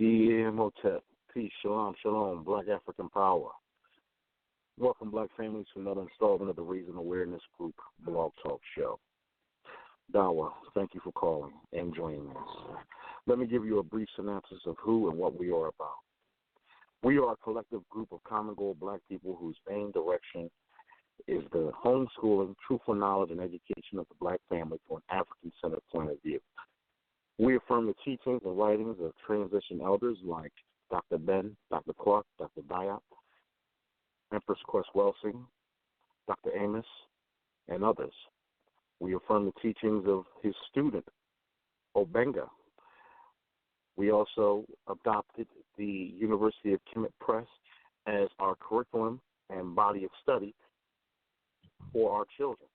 Kmt. Peace, shalom, shalom, Black African power. Welcome, Black families, to another installment of the Raising Awareness Group Blog Talk Show. Dawa, thank you for calling and joining us. Let me give you a brief synopsis of who and what we are about. We are a collective group of common goal Black people whose main direction is the homeschooling, truthful knowledge, and education of the Black family from an African-centered point of view. We affirm the teachings and writings of transition elders like Dr. Ben, Dr. Clark, Dr. Diop, Empress Quest Welsing, Dr. Amos, and others. We affirm the teachings of his student, Obenga. We also adopted the University of Kmt Press as our curriculum and body of study for our children,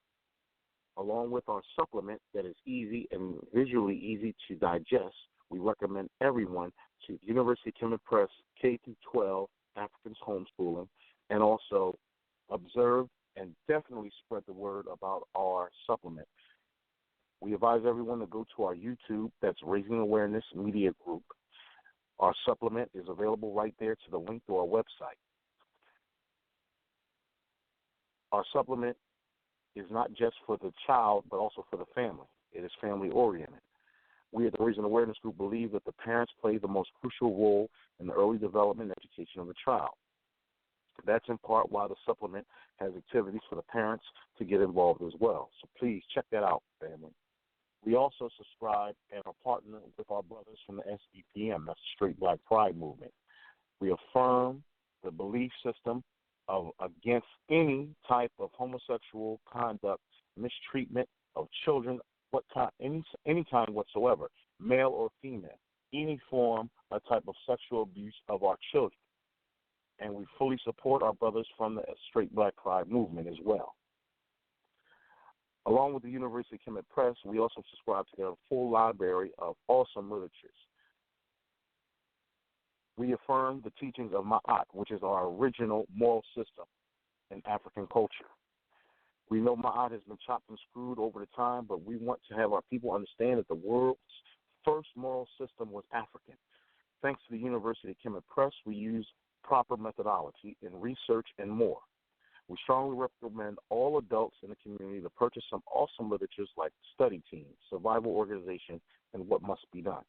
along with our supplement that is easy and visually easy to digest. We recommend everyone to University of Kmt Press K-12 Africans Homeschooling, and also observe and definitely spread the word about our supplement. We advise everyone to go to our YouTube, that's Raising Awareness Media Group. Our supplement is available right there to the link to our website. Our supplement is not just for the child, but also for the family. It is family-oriented. We at the Raising Awareness Group believe that the parents play the most crucial role in the early development and education of the child. That's in part why the supplement has activities for the parents to get involved as well. So please check that out, family. We also subscribe and are partnered with our brothers from the SBPM, that's the Straight Black Pride Movement. We affirm the belief system of against any type of homosexual conduct, mistreatment of children, any kind whatsoever, male or female, any form or type of sexual abuse of our children. And we fully support our brothers from the Straight Black Pride Movement as well. Along with the University of Kmt Press, we also subscribe to their full library of awesome literatures. We affirm the teachings of Maat, which is our original moral system in African culture. We know Maat has been chopped and screwed over the time, but we want to have our people understand that the world's first moral system was African. Thanks to the University of Kmt Press, we use proper methodology in research and more. We strongly recommend all adults in the community to purchase some awesome literatures like Study Team, Survival Organization, and What Must Be Done.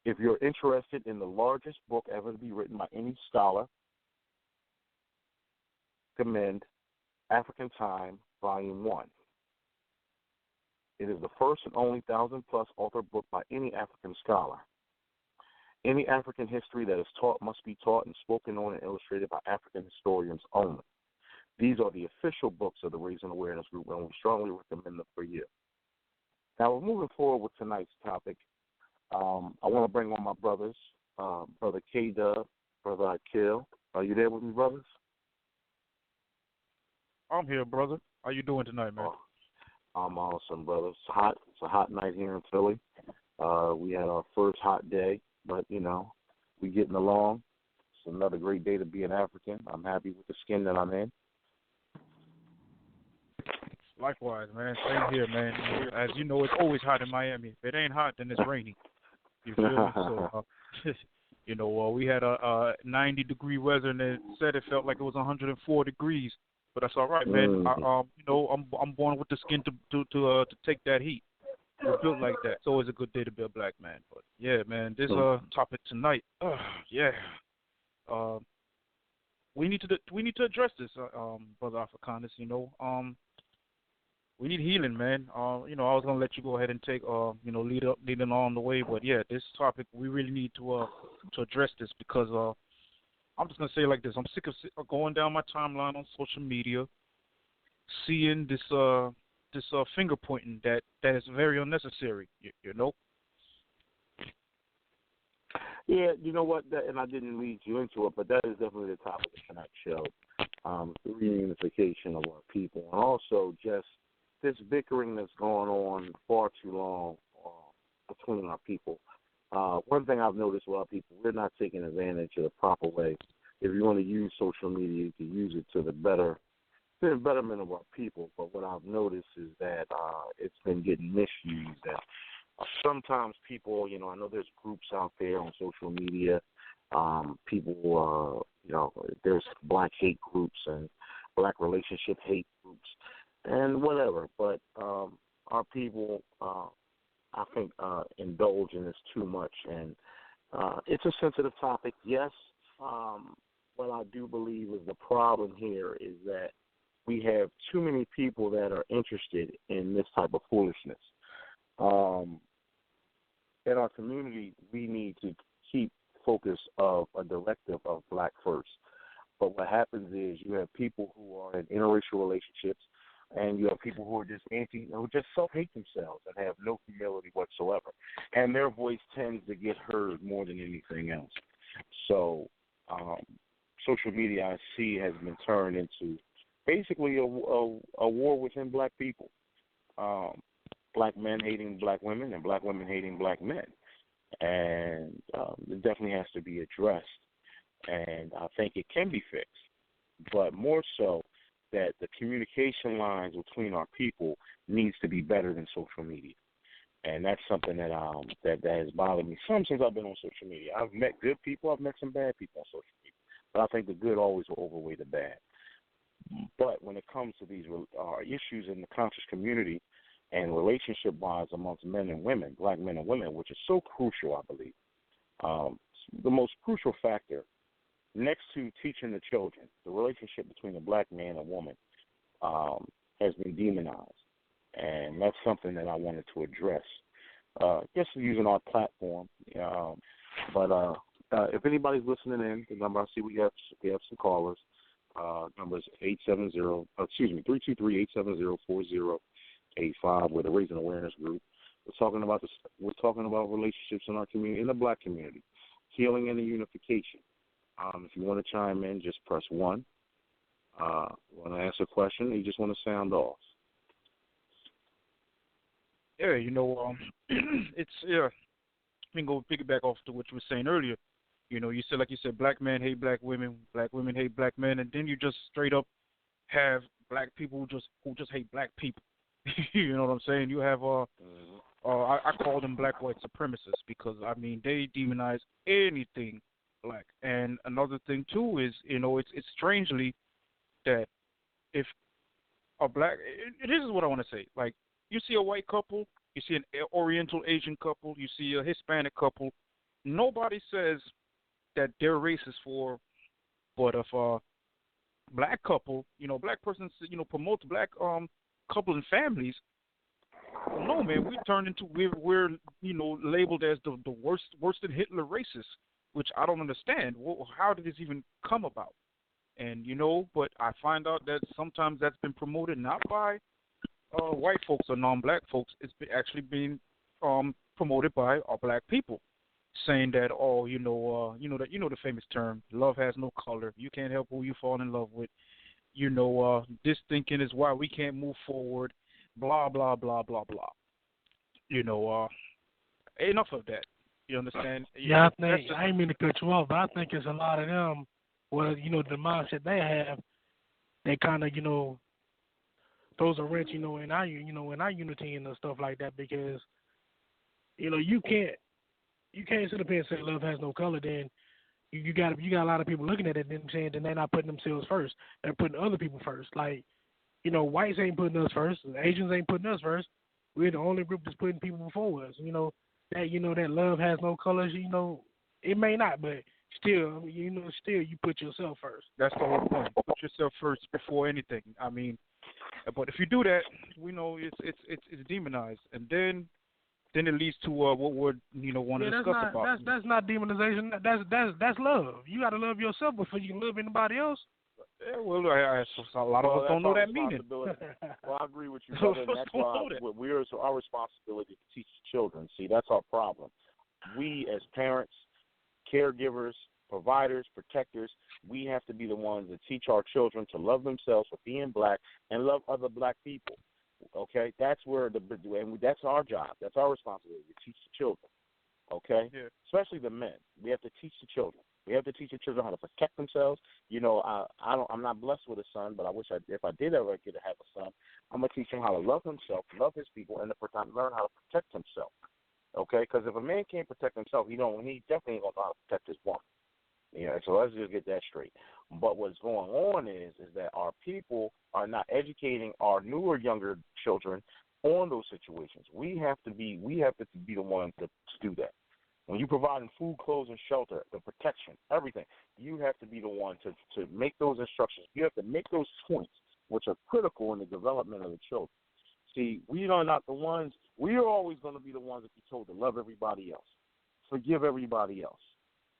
If you're interested in the largest book ever to be written by any scholar, recommend African Time, Volume 1. It is the first and only 1,000-plus author book by any African scholar. Any African history that is taught must be taught and spoken on and illustrated by African historians only. These are the official books of the Raising Awareness Group, and we strongly recommend them for you. Now, we're moving forward with tonight's topic. I want to bring on my brothers, Brother K-Dub, Brother Akil. Are you there with me, brothers? I'm here, brother. How you doing tonight, man? I'm awesome, brother. It's hot. It's a hot night here in Philly. We had our first hot day, but, we're getting along. It's another great day to be an African. I'm happy with the skin that I'm in. Likewise, man. Same here, man. As you know, it's always hot in Miami. If it ain't hot, then it's rainy. You feel me? So, we had a 90-degree weather, and it said it felt like it was 104 degrees. But that's all right, man. I'm born with the skin to take that heat. We're built like that. It's always a good day to be a black man. But yeah, man, this topic tonight. We need to address this, Brother Afrikanus. We need healing, man. I was gonna let you go ahead and take leading on the way, but yeah, this topic we really need to address this because I'm just gonna say it like this: I'm sick of going down my timeline on social media, seeing this finger pointing that is very unnecessary. Yeah, you know what? And I didn't lead you into it, but that is definitely the topic of tonight's show: the reunification of our people, and also just this bickering that's going on far too long between our people. One thing I've noticed with our people, we're not taking advantage of the proper way. If you want to use social media, you can use it to the betterment of our people. But what I've noticed is that it's been getting misused. And sometimes people, I know there's groups out there on social media. People, there's black hate groups and black relationship hate groups and whatever. But our people, I think, indulge in this too much. And it's a sensitive topic, yes. What I do believe is the problem here is that we have too many people that are interested in this type of foolishness. In our community, we need to keep focus of a directive of black first. But what happens is you have people who are in interracial relationships, and you have people who are just who just self-hate themselves and have no humility whatsoever. And their voice tends to get heard more than anything else. So social media, I see, has been turned into basically a war within black people. Black men hating black women and black women hating black men. And it definitely has to be addressed. And I think it can be fixed. But more so that the communication lines between our people needs to be better than social media. And that's something that that has bothered me some since I've been on social media. I've met good people. I've met some bad people on social media. But I think the good always will overweigh the bad. But when it comes to these issues in the conscious community and relationship bonds amongst men and women, black men and women, which is so crucial, I believe, the most crucial factor next to teaching the children, the relationship between a black man and woman has been demonized. And that's something that I wanted to address, just using our platform. But if anybody's listening in, the number I see we have some callers. Number is 323-870-4085. We're the Raising Awareness Group. We're talking about relationships in our community, in the black community, healing and unification. If you want to chime in, just press 1. Want to ask a question? You just want to sound off. Yeah, it's I mean, go piggyback off to what you were saying earlier. You said, black men hate black women hate black men, and then you just straight up have black people who just hate black people. You know what I'm saying? You have I call them black white supremacists because they demonize anything black. And another thing too is it's strangely that if a black this is what I want to say. Like, you see a white couple, you see an Oriental Asian couple, you see a Hispanic couple, nobody says that they're racist for. But if a black couple, black person, promotes black couple and families, well, no, man, we turned into we're labeled as the worst than Hitler racist, which I don't understand. How did this even come about? And but I find out that sometimes that's been promoted not by white folks or non-black folks. It's actually being promoted by our black people, saying that the famous term, love has no color. You can't help who you fall in love with. This thinking is why we can't move forward. Blah blah blah blah blah. Enough of that. You understand? Yeah, I ain't mean to cut you off, but I think it's a lot of them. Well, the mindset they have, they kind of throws a wrench, in our unity and stuff like that, because you can't sit up here and say love has no color. Then you got a lot of people looking at it and saying that they're not putting themselves first. They're putting other people first. Like, whites ain't putting us first. Asians ain't putting us first. We're the only group that's putting people before us. That love has no colors. It may not, but still, still you put yourself first. That's the whole point. Put yourself first before anything. But if you do that, we know it's demonized, and then it leads to what we're want to discuss about. That's not demonization. That's love. You got to love yourself before you can love anybody else. Yeah, well, a lot of us don't know that meaning. Well, I agree with you, brother. And that's why it's our responsibility to teach children. See, that's our problem. We as parents, caregivers, providers, protectors, we have to be the ones that teach our children to love themselves for being black and love other black people. Okay, that's that's our job. That's our responsibility to teach the children. Okay, yeah. Especially the men. We have to teach the children. We have to teach the children how to protect themselves. I'm not blessed with a son, but I wish if I did ever get to have a son, I'm gonna teach him how to love himself, love his people, and learn how to protect himself. Okay, because if a man can't protect himself, he definitely ain't gonna know how to protect his woman. So let's just get that straight. But what's going on is that our people are not educating our newer, younger children on those situations. We have to be the ones to do that. When you're providing food, clothes, and shelter, the protection, everything, you have to be the one to make those instructions. You have to make those points, which are critical in the development of the children. See, we are not the ones. We are always going to be the ones that be told to love everybody else, forgive everybody else.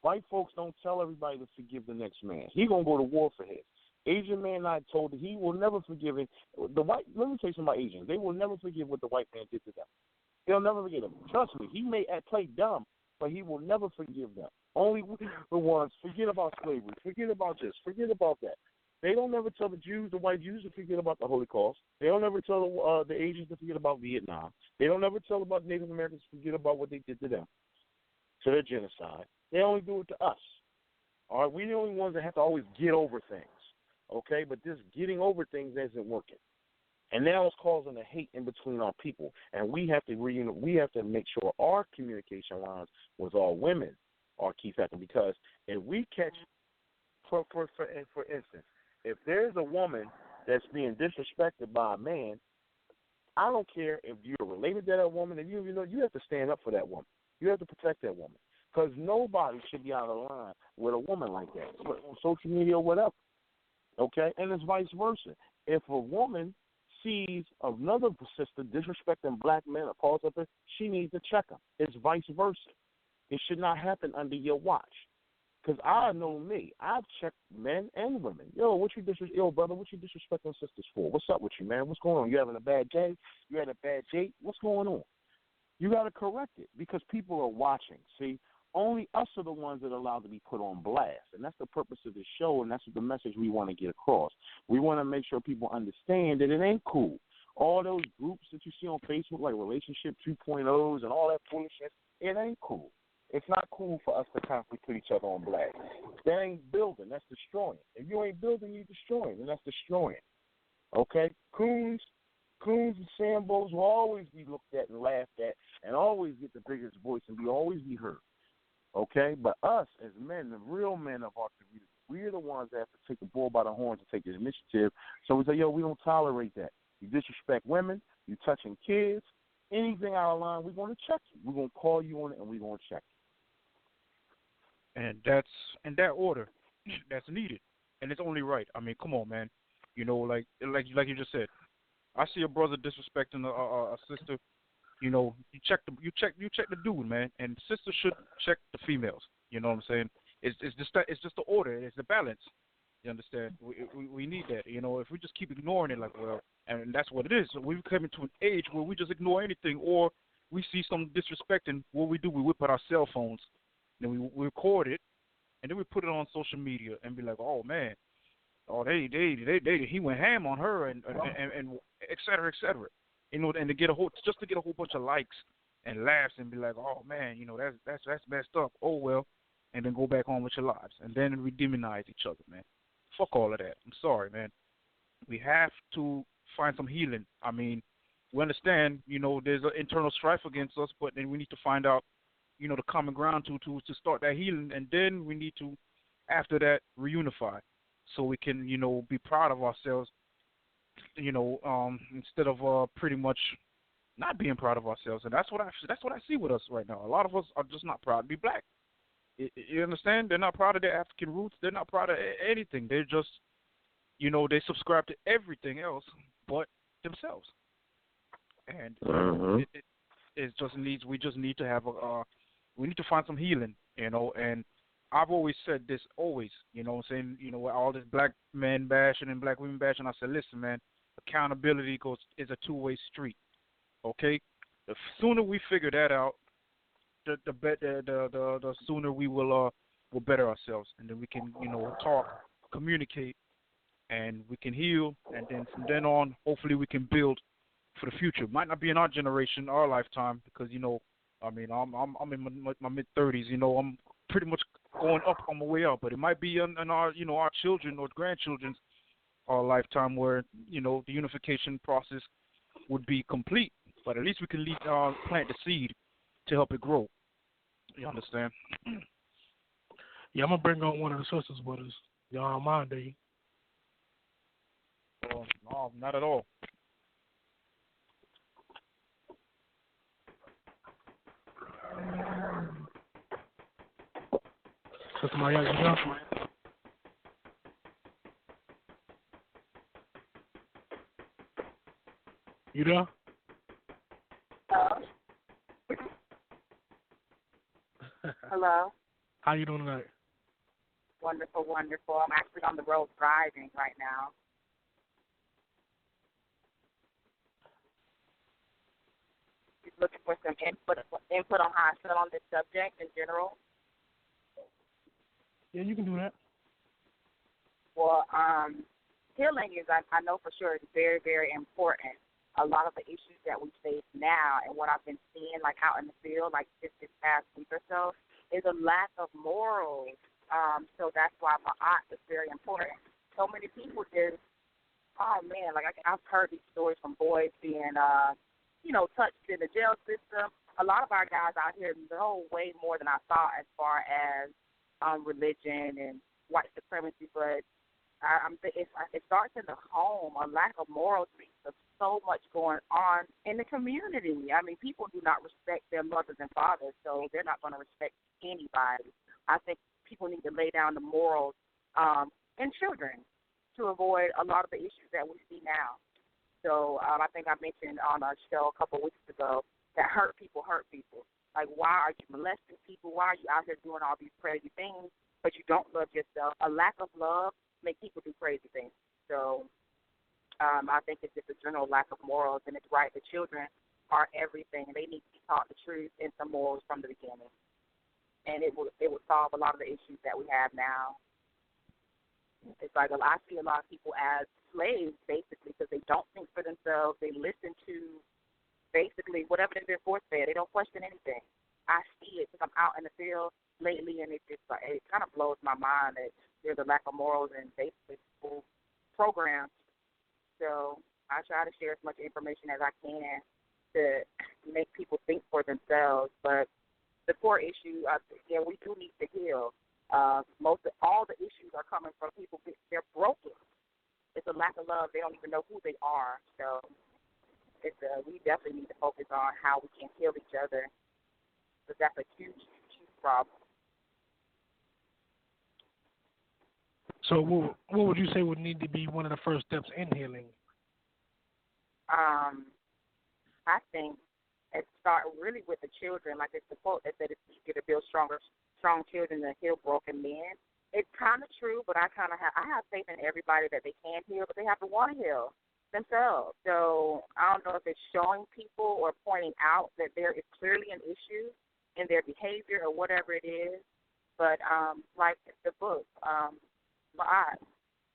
White folks don't tell everybody to forgive the next man. He gonna go to war for his. Asian man not told that he will never forgive it. Let me tell you something about Asians. They will never forgive what the white man did to them. They'll never forgive them. Trust me, he may play dumb, but he will never forgive them. Only the ones forget about slavery, forget about this, forget about that. They don't ever tell the white Jews to forget about the Holocaust. They don't ever tell the Asians to forget about Vietnam. They don't ever tell about Native Americans to forget about what they did to them, to their genocide. They only do it to us. All right, we're the only ones that have to always get over things. Okay, but this getting over things isn't working, and now it's causing a hate in between our people. And we have to make sure our communication lines with all women are key factor, because if we catch, for instance, if there's a woman that's being disrespected by a man, I don't care if you're related to that woman, and you have to stand up for that woman. You have to protect that woman. Because nobody should be out of line with a woman like that, on social media or whatever. Okay? And it's vice versa. If a woman sees another sister disrespecting black men or calls up, she needs to check them. It's vice versa. It should not happen under your watch. Because I know me. I've checked men and women. Yo, brother, what you disrespecting sisters for? What's up with you, man? What's going on? You having a bad day? You had a bad date? What's going on? You got to correct it, because people are watching. See? Only us are the ones that are allowed to be put on blast, and that's the purpose of this show, and that's the message we want to get across. We want to make sure people understand that it ain't cool. All those groups that you see on Facebook, like Relationship 2.0s and all that foolishness, it ain't cool. It's not cool for us to constantly put each other on blast. That ain't building. That's destroying. If you ain't building, you're destroying, and that's destroying. Okay? Coons and Sambos will always be looked at and laughed at and always get the biggest voice and always be heard. Okay, but us as men, the real men of our community, we're the ones that have to take the bull by the horns and take the initiative. So we say, yo, we don't tolerate that. You disrespect women, you touching kids, anything out of line, we're going to check you. We're going to call you on it, and we're going to check you. And that's in that order. That's needed, and it's only right. I mean, come on, man. Like you just said, I see a brother disrespecting a sister. You check the dude, man, and sisters should check the females. You know what I'm saying? It's just the order, it's the balance. You understand? We need that. If we just keep ignoring it, and that's what it is. So we've come into an age where we just ignore anything, or we see some disrespecting. What we do, we whip out our cell phones, and we record it, and then we put it on social media and be like, oh man, he went ham on her, and et cetera, et cetera. And to get a whole bunch of likes and laughs and be like, oh man, that's messed up. Oh well, and then go back on with your lives, and then we demonize each other, man. Fuck all of that. I'm sorry, man. We have to find some healing. I mean, we understand, there's an internal strife against us, but then we need to find out, the common ground to start that healing, and then we need to, after that, reunify, so we can, be proud of ourselves. Instead of pretty much not being proud of ourselves, and that's what I see with us right now. A lot of us are just not proud to be black. You understand? They're not proud of their African roots. They're not proud of anything. They're just, they subscribe to everything else but themselves. And we just need to have we need to find some healing, and I've always said this, always, what I'm saying, all this black men bashing and black women bashing, I said, listen, man, accountability is a two-way street, okay? The sooner we figure that out, the sooner we will better ourselves, and then we can, talk, communicate, and we can heal, and then from then on, hopefully we can build for the future. Might not be in our generation, our lifetime, because, I'm in my mid-30s, I'm pretty much going up on my way up, but it might be in our, our children or grandchildren's lifetime where, the unification process would be complete. But at least we can plant the seed to help it grow. You understand? Yeah, I'm gonna bring on one of the sisters with us. Y'all don't mind, do you? No, not at all. Sister Maria, you know? You there? Hello. How you doing tonight? Wonderful, wonderful. I'm actually on the road driving right now. Just looking for some input on how I feel on this subject in general. Yeah, you can do that. Well, healing is, I know for sure, is very, very important. A lot of the issues that we face now and what I've been seeing, like out in the field, like this past week or so, is a lack of morals. So that's why my aunt is very important. So many people just, oh man, like I've heard these stories from boys being, touched in the jail system. A lot of our guys out here know way more than I thought as far as religion and white supremacy, but it starts in the home, a lack of morals. There's so much going on in the community. I mean, people do not respect their mothers and fathers, so they're not going to respect anybody. I think people need to lay down the morals in children to avoid a lot of the issues that we see now. So I think I mentioned on a show a couple of weeks ago that hurt people hurt people. Like, why are you molesting people? Why are you out here doing all these crazy things, but you don't love yourself? A lack of love makes people do crazy things. So I think it's just a general lack of morals, and it's right. The children are everything, and they need to be taught the truth and some morals from the beginning. And it would solve a lot of the issues that we have now. It's like I see a lot of people as slaves, basically, because they don't think for themselves. They listen to basically whatever they've been force-fed. They don't question anything. I see it because I'm out in the field lately, and it kind of blows my mind that there's a lack of morals in basically school programs. So I try to share as much information as I can to make people think for themselves. But the core issue, we do need to heal. All the issues are coming from people. They're broken. It's a lack of love. They don't even know who they are. So we definitely need to focus on how we can heal each other, because that's a huge, huge problem. So what would you say would need to be one of the first steps in healing? I think it starts really with the children. Like it's the quote that said it's easier to build strong children than heal broken men. It's kind of true, but I have faith in everybody that they can heal, but they have to want to heal themselves. So I don't know if it's showing people or pointing out that there is clearly an issue in their behavior or whatever it is. But like the book, Maat,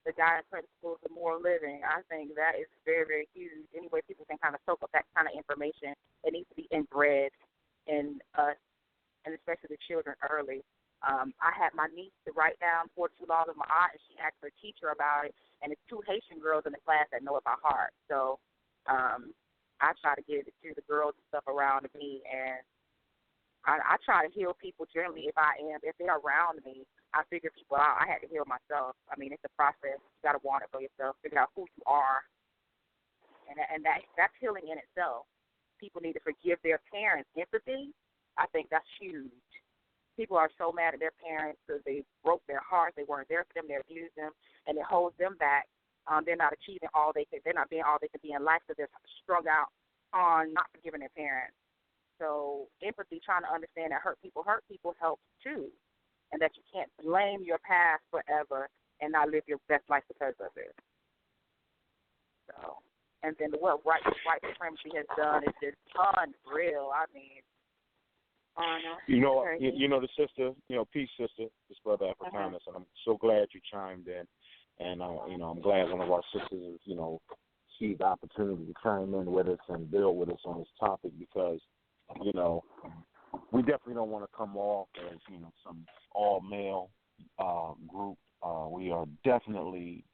the guy in Principle of Living, I think that is very, very huge. Anyway, people can kind of soak up that kind of information. It needs to be inbred in us, and especially the children early. I had my niece to write down 42 laws of Maat, and she asked her teacher about it, and it's 2 Haitian girls in the class that know it by heart. So I try to give it to the girls and stuff around me, and I try to heal people generally if they're around me. I figure people out. I had to heal myself. I mean, it's a process. You got to want it for yourself, figure out who you are, and that's healing in itself. People need to forgive their parents. Empathy, I think that's huge. People are so mad at their parents because they broke their heart. They weren't there for them. They abused them, and it holds them back. They're not achieving all they can. They're not being all they can be in life because they're strung out on not forgiving their parents. So empathy, trying to understand that hurt people helps too, and that you can't blame your past forever and not live your best life because of it. So, and then what white supremacy has done is just unreal. I mean, the sister, peace, sister, this brother Afrikan, and I'm so glad you chimed in, and I'm glad one of our sisters, see the opportunity to chime in with us and build with us on this topic, because, we definitely don't want to come off as, some all-male group. We are definitely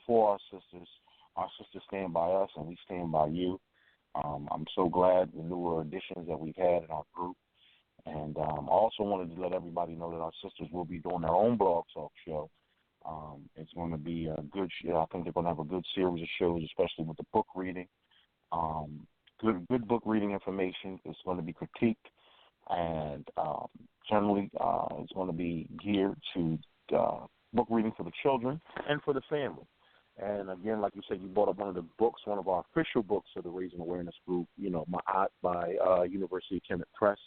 for our sisters. Our sisters stand by us, and we stand by you. I'm so glad the newer additions that we've had in our group. And I also wanted to let everybody know that our sisters will be doing their own blog talk show. It's going to be a good show. I think they're going to have a good series of shows, especially with the book reading. Good book reading information. It's going to be critiqued, and generally it's going to be geared to book reading for the children and for the family. And again, like you said, you brought up one of the books, one of our official books of the Raising Awareness Group, Maat by University of Kmt Press.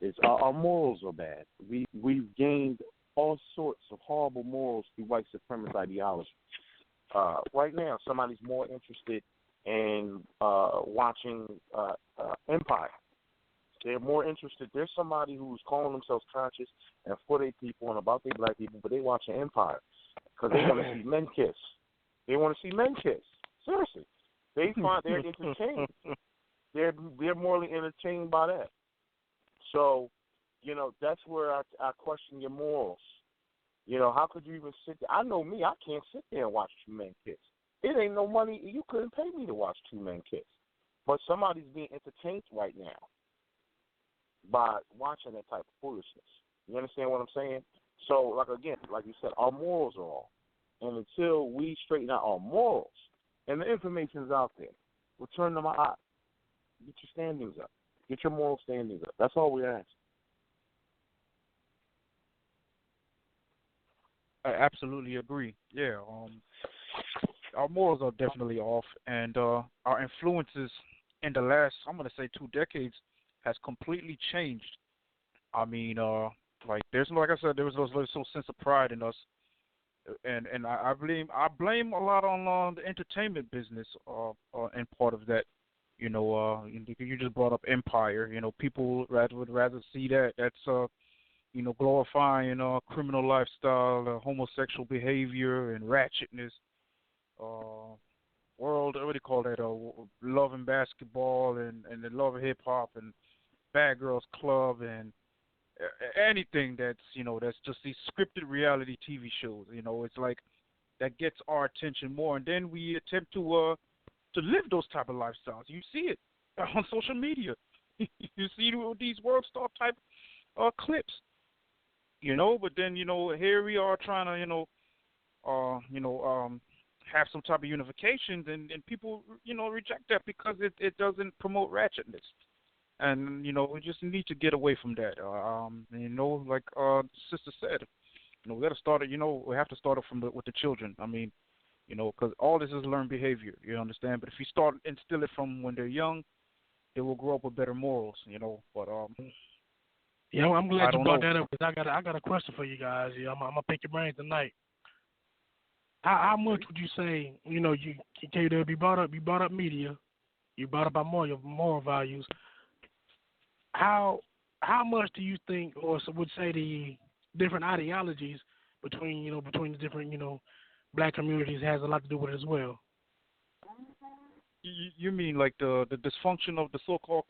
It's our morals are bad. We've gained all sorts of horrible morals through white supremacist ideology. Right now, somebody's more interested in watching Empire. They're more interested. There's somebody who's calling themselves conscious and for their people and about their black people, but they watching Empire because they want to see men kiss. They want to see men kiss. Seriously, they're entertained. They're morally entertained by that. So, that's where I question your morals. How could you even sit there? I know me. I can't sit there and watch two men kiss. It ain't no money. You couldn't pay me to watch two men kiss. But somebody's being entertained right now by watching that type of foolishness. You understand what I'm saying? So, like you said, our morals are off. And until we straighten out our morals, and the information's out there, return to my eye. Get your standings up. Get your moral standings up. That's all we ask. I absolutely agree. Yeah, our morals are definitely off, and our influences in the last, I'm going to say, 2 decades has completely changed. I mean, like I said, there was no sense of pride in us, and I blame a lot on the entertainment business, and part of that. You just brought up Empire. People would rather see that. That's glorifying criminal lifestyle, homosexual behavior, and ratchetness. What do you call that? Love and basketball, and the love of hip hop, and Bad Girls Club, and anything that's that's just these scripted reality TV shows. It's like that gets our attention more, and then we attempt to live those type of lifestyles. You see it on social media. You see these world star type clips. But then here we are trying to have some type of unification, and people reject that because it doesn't promote ratchetness, and we just need to get away from that. Like sister said, we got to start it. We have to start it with the children. I mean, because all this is learned behavior. You understand? But if you start instill it from when they're young, they will grow up with better morals. But yeah, I'm glad you brought that up because I got a question for you guys. Yeah, I'm gonna pick your brain tonight. How much would you say you brought up media, you brought up our moral values. How much do you think, or would say the different ideologies between the different black communities has a lot to do with it as well? You mean like the dysfunction of the so-called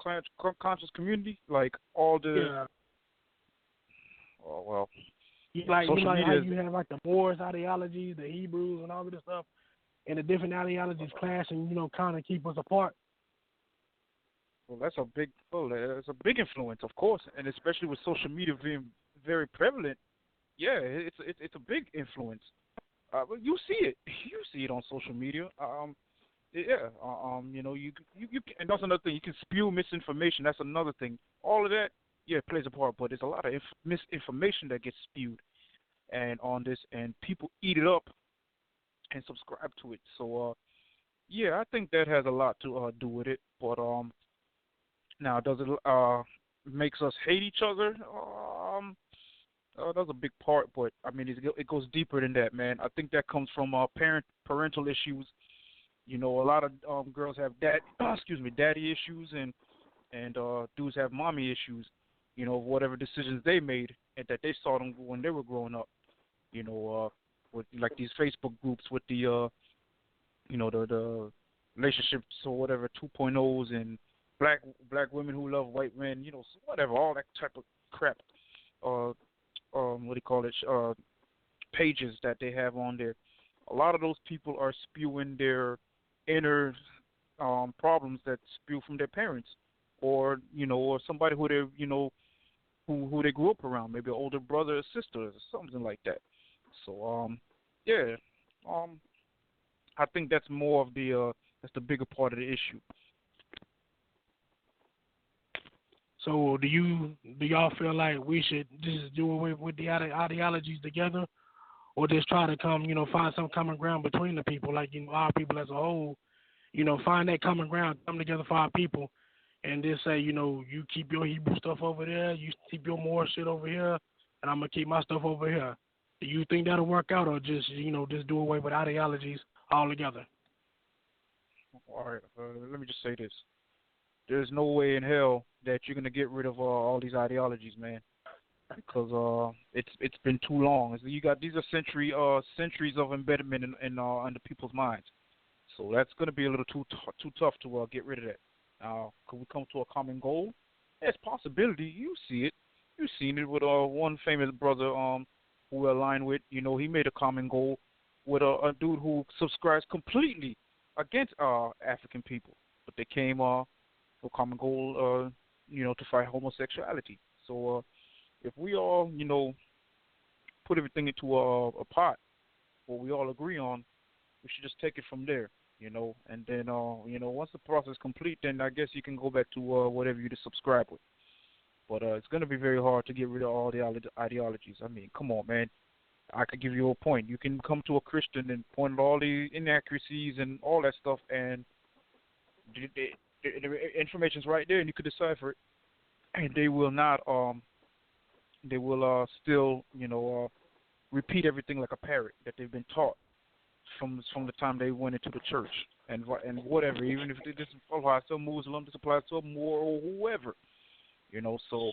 conscious community, like all the? Yeah. Oh well. Like how you have like the Moors ideologies, the Hebrews, and all of this stuff, and the different ideologies clash and kind of keep us apart. Well, that's a big influence, of course, and especially with social media being very prevalent. Yeah, it's a big influence. You see it on social media. Yeah. You and that's another thing. You can spew misinformation. That's another thing. All of that, yeah, plays a part. But there's a lot of misinformation that gets spewed, and on this, and people eat it up and subscribe to it. So, yeah, I think that has a lot to do with it. But now, does it makes us hate each other? That's a big part. But I mean, it goes deeper than that, man. I think that comes from parental issues. A lot of girls have daddy issues, and dudes have mommy issues. Whatever decisions they made and that they saw them when they were growing up. With like these Facebook groups with the the relationships or whatever 2.0s and black women who love white men. Whatever, all that type of crap. What do you call it? Pages that they have on there. A lot of those people are spewing their inner problems that spew from their parents, or or somebody who they who they grew up around, maybe an older brother or sister or something like that. So yeah, I think that's more of that's the bigger part of the issue. So do y'all feel like we should just do away with the ideologies together, or just try to find some common ground between the people, like our people as a whole, find that common ground, come together for our people, and just say, you keep your Hebrew stuff over there, you keep your Moorish shit over here, and I'm gonna keep my stuff over here. Do you think that'll work out, or just just do away with ideologies altogether? All right, let me just say this. There's no way in hell that you're gonna get rid of all these ideologies, man, because it's been too long. These are centuries of embedment in the people's minds. So that's gonna be a little too tough to get rid of that. Now, could we come to a common goal? There's possibility. You see it. You've seen it with one famous brother who we're aligned with. He made a common goal with a dude who subscribes completely against African people, but they came for a common goal, to fight homosexuality. So if we all, put everything into a pot, what we all agree on, we should just take it from there, and then, once the process is complete, then I guess you can go back to whatever you just subscribe with. But it's going to be very hard to get rid of all the ideologies. I mean, come on, man. I could give you a point. You can come to a Christian and point out all the inaccuracies and all that stuff, and the information's right there, and you could decipher it. And they will not. They will still, repeat everything like a parrot that they've been taught from the time they went into the church and whatever. Even if this applies to a Muslim, this applies to a Moor or whoever. So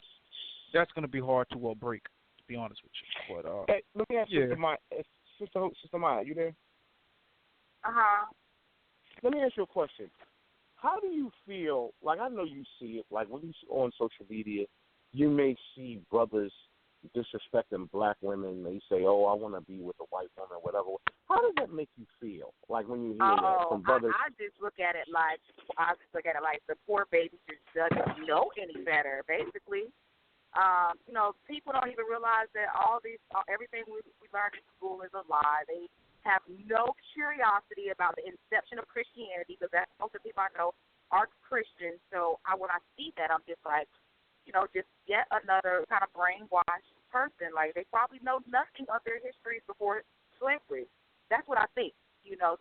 that's going to be hard to break, to be honest with you. But hey, let me ask Sister Maya, you there? Let me ask you a question. How do you feel? Like, I know you see it. Like, when you on social media, you may see brothers disrespecting black women. They say, "Oh, I want to be with a white woman," whatever. How does that make you feel? Like when you hear that from brothers? I just look at it like the poor baby just doesn't know any better. Basically, people don't even realize that everything we learned in school is a lie. They have no curiosity about the inception of Christianity, because that's most of the people I know are Christians. So when I see that, I'm just like, just yet another kind of brainwashed person. Like, they probably know nothing of their histories before slavery. That's what I think,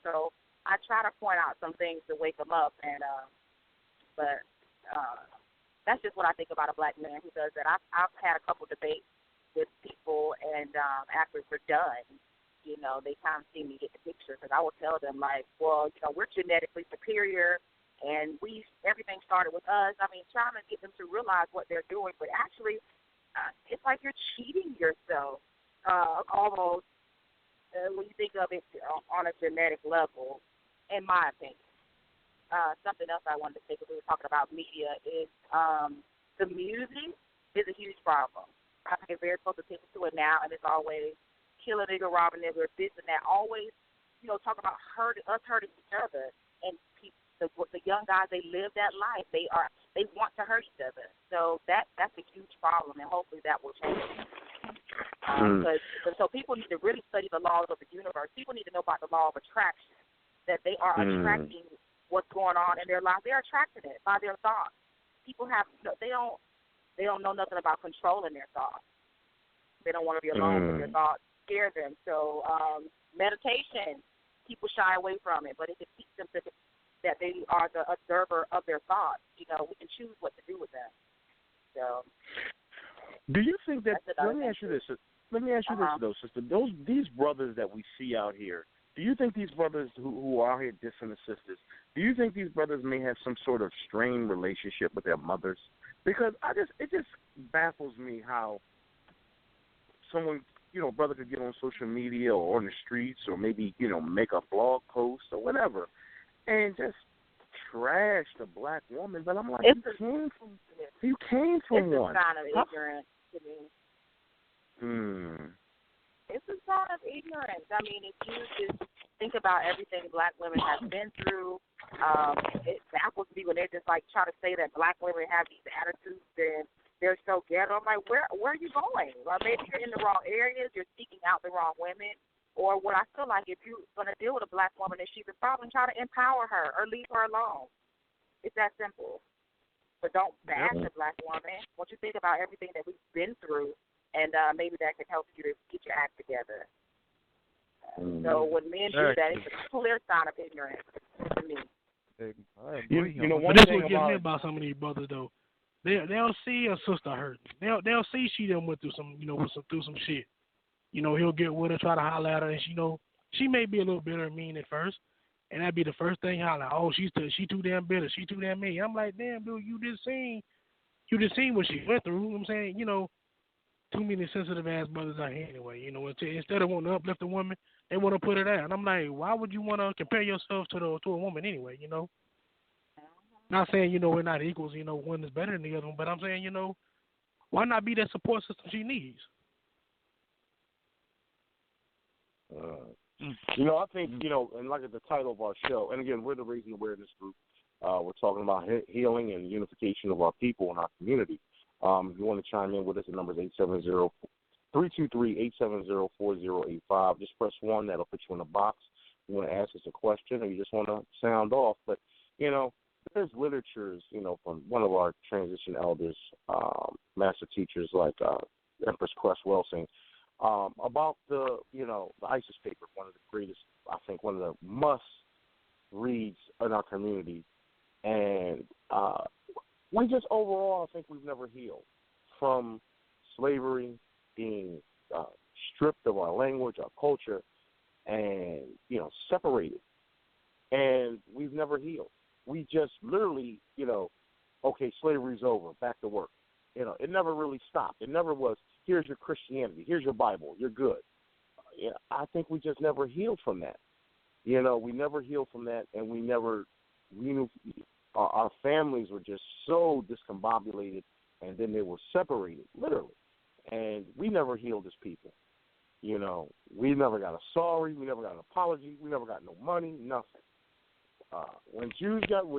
So I try to point out some things to wake them up, but that's just what I think about a black man who does that. I've had a couple debates with people, and after we're done, they kind of see me get the picture, because I will tell them, like, well, we're genetically superior, and everything started with us. I mean, trying to get them to realize what they're doing, but actually, it's like you're cheating yourself, almost, when you think of it on a genetic level, in my opinion. Something else I wanted to say, because we were talking about media, is the music is a huge problem. I pay very close attention to it now, and it's always kill a nigga, rob a nigga, this and that. Always, talk about us hurting each other. And the young guys, they live that life. They want to hurt each other. So that's a huge problem, and hopefully that will change. So people need to really study the laws of the universe. People need to know about the law of attraction, that they are attracting what's going on in their life. They're attracting it by their thoughts. People they don't know nothing about controlling their thoughts. They don't want to be alone with their thoughts. Scare them. So meditation, people shy away from it, but if it teaches them that they are the observer of their thoughts, we can choose what to do with them. So, do you think that? Let me ask you this. This though, sister. These brothers that we see out here. Do you think these brothers who are out here dissing the sisters? Do you think these brothers may have some sort of strained relationship with their mothers? Because it just baffles me how someone, brother could get on social media or on the streets or maybe, make a blog post or whatever and just trash the black woman. But I'm like, you came from one. It's a sign of ignorance to me. It's a sign of ignorance. I mean, if you just think about everything black women have been through, It baffles me when they just like try to say that black women have these attitudes and they're so ghetto. I'm like, where are you going? Well, maybe you're in the wrong areas. You're seeking out the wrong women. Or what I feel like, if you're going to deal with a black woman and she's a problem, try to empower her or leave her alone. It's that simple. But don't bash a black woman. Once you think about everything that we've been through, and maybe that can help you to get your act together. So when men do that, it's a clear sign of ignorance to me. You know, but that's what gets me about some of these brothers though. They'll see a sister hurting. They'll see she done went through some, through some shit. You know, he'll get with her, try to holler at her, and she may be a little bitter and mean at first, and that'd be the first thing holler. Oh, she too damn bitter. She too damn mean. I'm like, damn, dude, you just seen what she went through. You know what I'm saying, too many sensitive ass brothers out here anyway. Instead of wanting to uplift a woman, they want to put her down. And I'm like, why would you want to compare yourself to a woman anyway? Not saying we're not equals. One is better than the other one, but I'm saying why not be that support system she needs? I think, and like at the title of our show, and again, we're the Raising Awareness Group. We're talking about healing and unification of our people and our community. If you want to chime in with us, the number is 870-323-870-4085. Just press 1. That'll put you in a box. You want to ask us a question or you just want to sound off. But, there's literatures, from one of our transition elders, master teachers like Empress Cress Welsing, about the ISIS paper, one of the greatest, I think, one of the must-reads in our community. And we just overall, I think we've never healed from slavery, being stripped of our language, our culture, and, separated. And we've never healed. We just literally, okay, slavery's over, back to work. It never really stopped. It never was, here's your Christianity, here's your Bible, you're good. I think we just never healed from that. We never healed from that, and we knew our families were just so discombobulated, and then they were separated, literally. And we never healed as people. We never got a sorry, we never got an apology, we never got no money, nothing. When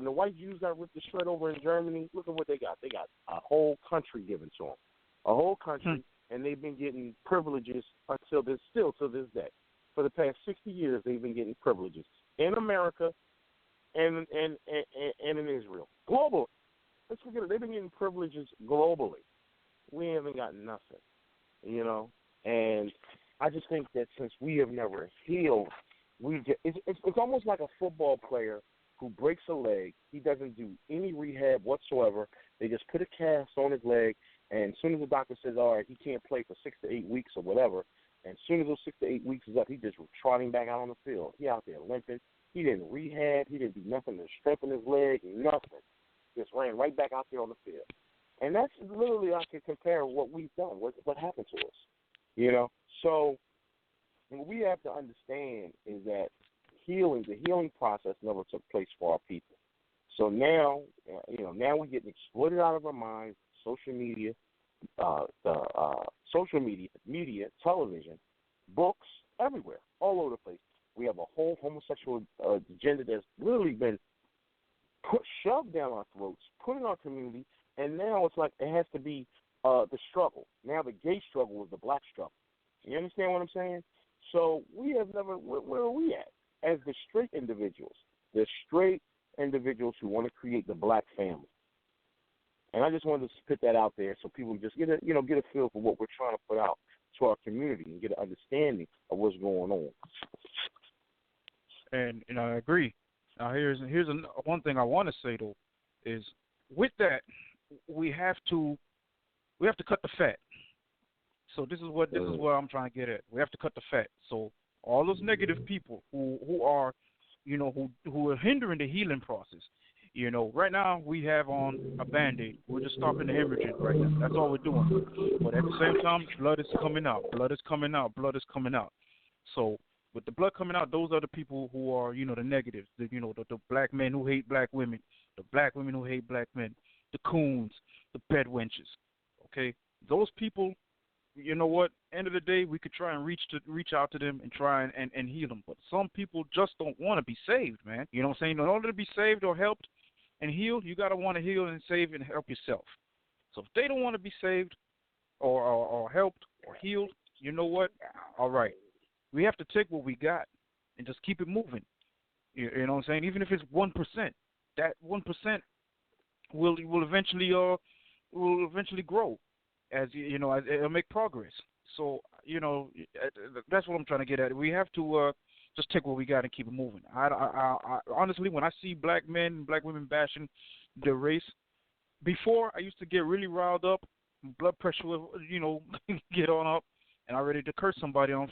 the white Jews got ripped to shred over in Germany, look at what they got. They got a whole country given to them, a whole country, and they've been getting privileges to this day. For the past 60 years, they've been getting privileges in America and in Israel, globally. Let's forget it. They've been getting privileges globally. We haven't got nothing, And I just think that since we have never healed, it's almost like a football player who breaks a leg. He doesn't do any rehab whatsoever. They just put a cast on his leg, and as soon as the doctor says, all right, he can't play for 6 to 8 weeks or whatever, and as soon as those 6 to 8 weeks is up, he just trotting back out on the field. He out there limping. He didn't rehab. He didn't do nothing to strengthen his leg, nothing. Just ran right back out there on the field. And that's literally, I can compare what we've done, what happened to us, So what we have to understand is that the healing process never took place for our people. So now, now we're getting exploited out of our minds. Social media, media, television, books, everywhere, all over the place. We have a whole homosexual agenda that's literally been shoved down our throats, put in our community, and now it's like it has to be the struggle. Now the gay struggle is the black struggle. You understand what I'm saying? So we have never, where are we at? As the straight individuals who want to create the black family. And I just wanted to spit that out there so people just get a feel for what we're trying to put out to our community and get an understanding of what's going on. And I agree. Now here's one thing I want to say though is with that we have to cut the fat. So this is what I'm trying to get at. We have to cut the fat. So all those negative people who are who are hindering the healing process. Right now we have on a Band-Aid. We're just stopping the hemorrhaging right now. That's all we're doing. But at the same time, blood is coming out. Blood is coming out. Blood is coming out. So with the blood coming out, those are the people who are, the negatives. The black men who hate black women, the black women who hate black men, the coons, the bed wenches. Okay? Those people you know what? End of the day, we could try and reach out to them and try and heal them. But some people just don't want to be saved, man. You know what I'm saying? In order to be saved or helped and healed, you got to want to heal and save and help yourself. So if they don't want to be saved or helped or healed, you know what? All right. We have to take what we got and just keep it moving. You know what I'm saying? Even if it's 1%, that 1% will eventually grow as you know, as it'll make progress. So, you know, that's what I'm trying to get at. We have to just take what we got and keep it moving. I honestly, when I see black men and black women bashing their race, before I used to get really riled up, blood pressure will, you know, get on up, and I'm ready to curse somebody on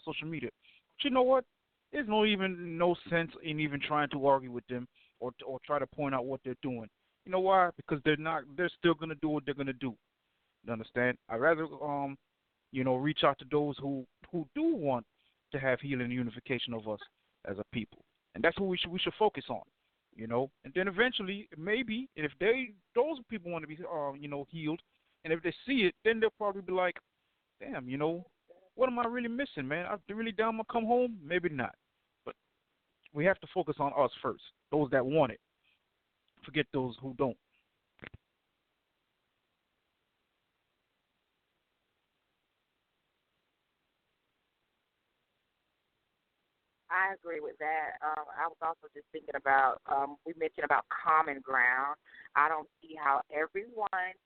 social media. But you know what? There's no sense in even trying to argue with them or try to point out what they're doing. You know why? Because they're still gonna do what they're gonna do. You understand? I'd rather you know, reach out to those who do want to have healing and unification of us as a people, and that's what we should focus on. You know, and then eventually, maybe if those people want to be you know, healed, and if they see it, then they'll probably be like, damn, you know, what am I really missing, man? I'm really down to come home? Maybe not. But we have to focus on us first, those that want it. Forget those who don't. I agree with that. I was also just thinking about, we mentioned about common ground. I don't see how everyone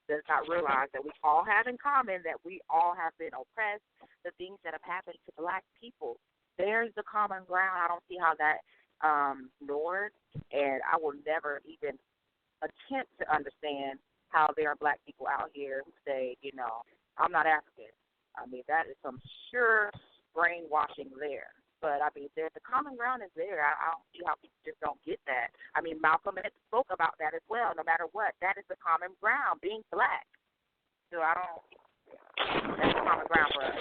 does not realize that we all have in common that we all have been oppressed, the things that have happened to black people. There's the common ground. I don't see how that ignored, and I will never even attempt to understand how there are black people out here who say, you know, I'm not African. I mean, that is some sure brainwashing there. But, I mean, the common ground is there. I don't see how people just don't get that. I mean, Malcolm X spoke about that as well. No matter what, that is the common ground, being black. So that's the common ground for us.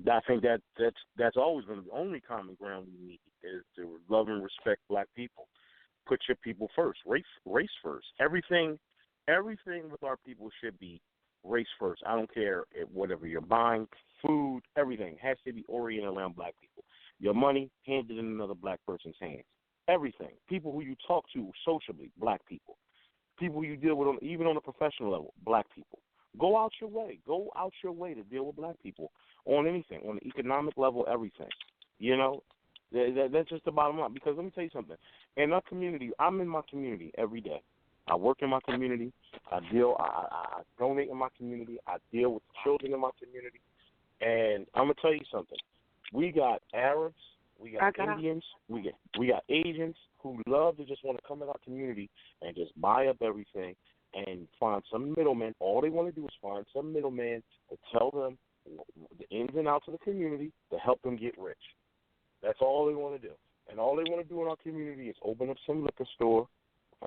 I think that's always going to be the only common ground we need is to love and respect black people. Put your people first, race first. Everything with our people should be race first. I don't care if whatever you're buying, food, everything has to be oriented around black people. Your money handed in another black person's hands. Everything. People who you talk to socially, black people. People you deal with even on a professional level, black people. Go out your way. Go out your way to deal with black people on anything, on the economic level, everything. You know, that's just the bottom line. Because let me tell you something. In our community, I'm in my community every day. I work in my community. I donate in my community. I deal with the children in my community. And I'm gonna tell you something. We got Arabs, we got Indians, we got Asians who love to just want to come in our community and just buy up everything and find some middleman. All they want to do is find some middleman to tell them the ins and outs of the community to help them get rich. That's all they want to do. And all they want to do in our community is open up some liquor store.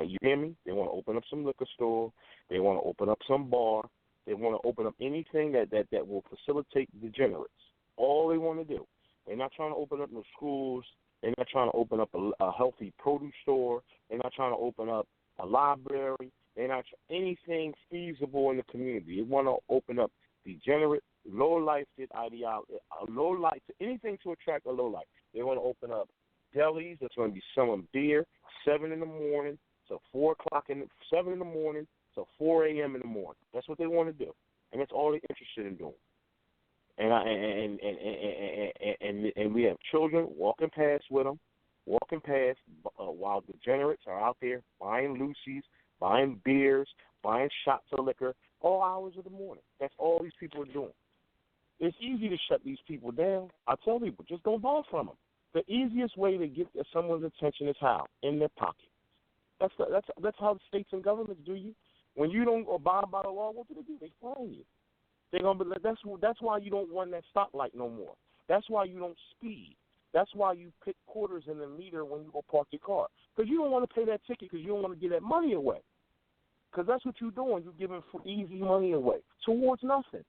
You hear me? They want to open up some liquor store. They want to open up some bar. They want to open up anything that will facilitate degenerates. All they want to do. They're not trying to open up no schools. They're not trying to open up a healthy produce store. They're not trying to open up a library. They're not anything feasible in the community. They want to open up degenerate, low-life ideology, low-life, anything to attract a low-life. They want to open up delis that's going to be selling beer 7 in the morning to 4 o'clock 7 in the morning to 4 a.m. in the morning. That's what they want to do, and that's all they're interested in doing. And we have children walking past with them, while degenerates are out there buying Lucy's, buying beers, buying shots of liquor, all hours of the morning. That's all these people are doing. It's easy to shut these people down. I tell people, just don't buy from them. The easiest way to get someone's attention is how? In their pocket. That's how the states and governments do you. When you don't abide by the law, what do? They fine you. They're gonna be. That's why you don't run that stoplight no more. That's why you don't speed. That's why you put quarters in the meter when you go park your car, because you don't want to pay that ticket because you don't want to give that money away. Because that's what you're doing. You're giving easy money away towards nothing,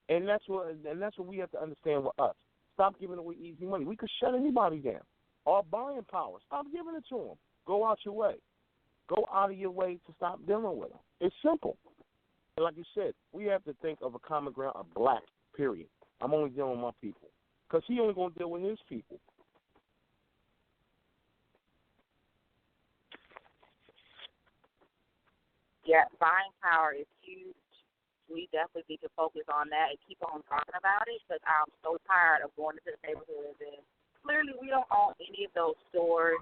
and that's what we have to understand with us. Stop giving away easy money. We could shut anybody down. Our buying power. Stop giving it to them. Go out your way. Go out of your way to stop dealing with them. It's simple. like you said, we have to think of a common ground of black, period. I'm only dealing with my people. Because he only going to deal with his people. Yeah, buying power is huge. We definitely need to focus on that and keep on talking about it because I'm so tired of going into the neighborhoods and clearly we don't own any of those stores.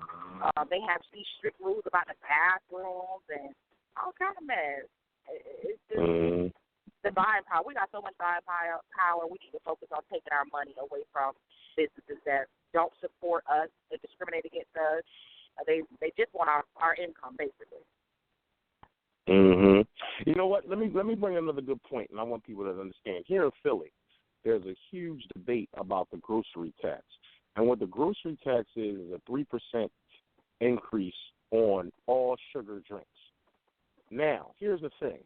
They have these strict rules about the bathrooms and all kind of mess. It's just the buying power. We got so much buying power. We need to focus on taking our money away from businesses that don't support us and discriminate against us. They just want our income, basically. Mm-hmm. You know what? Let me bring another good point, and I want people to understand. Here in Philly, there's a huge debate about the grocery tax. And what the grocery tax is a 3% increase on all sugar drinks. Now, here's the thing.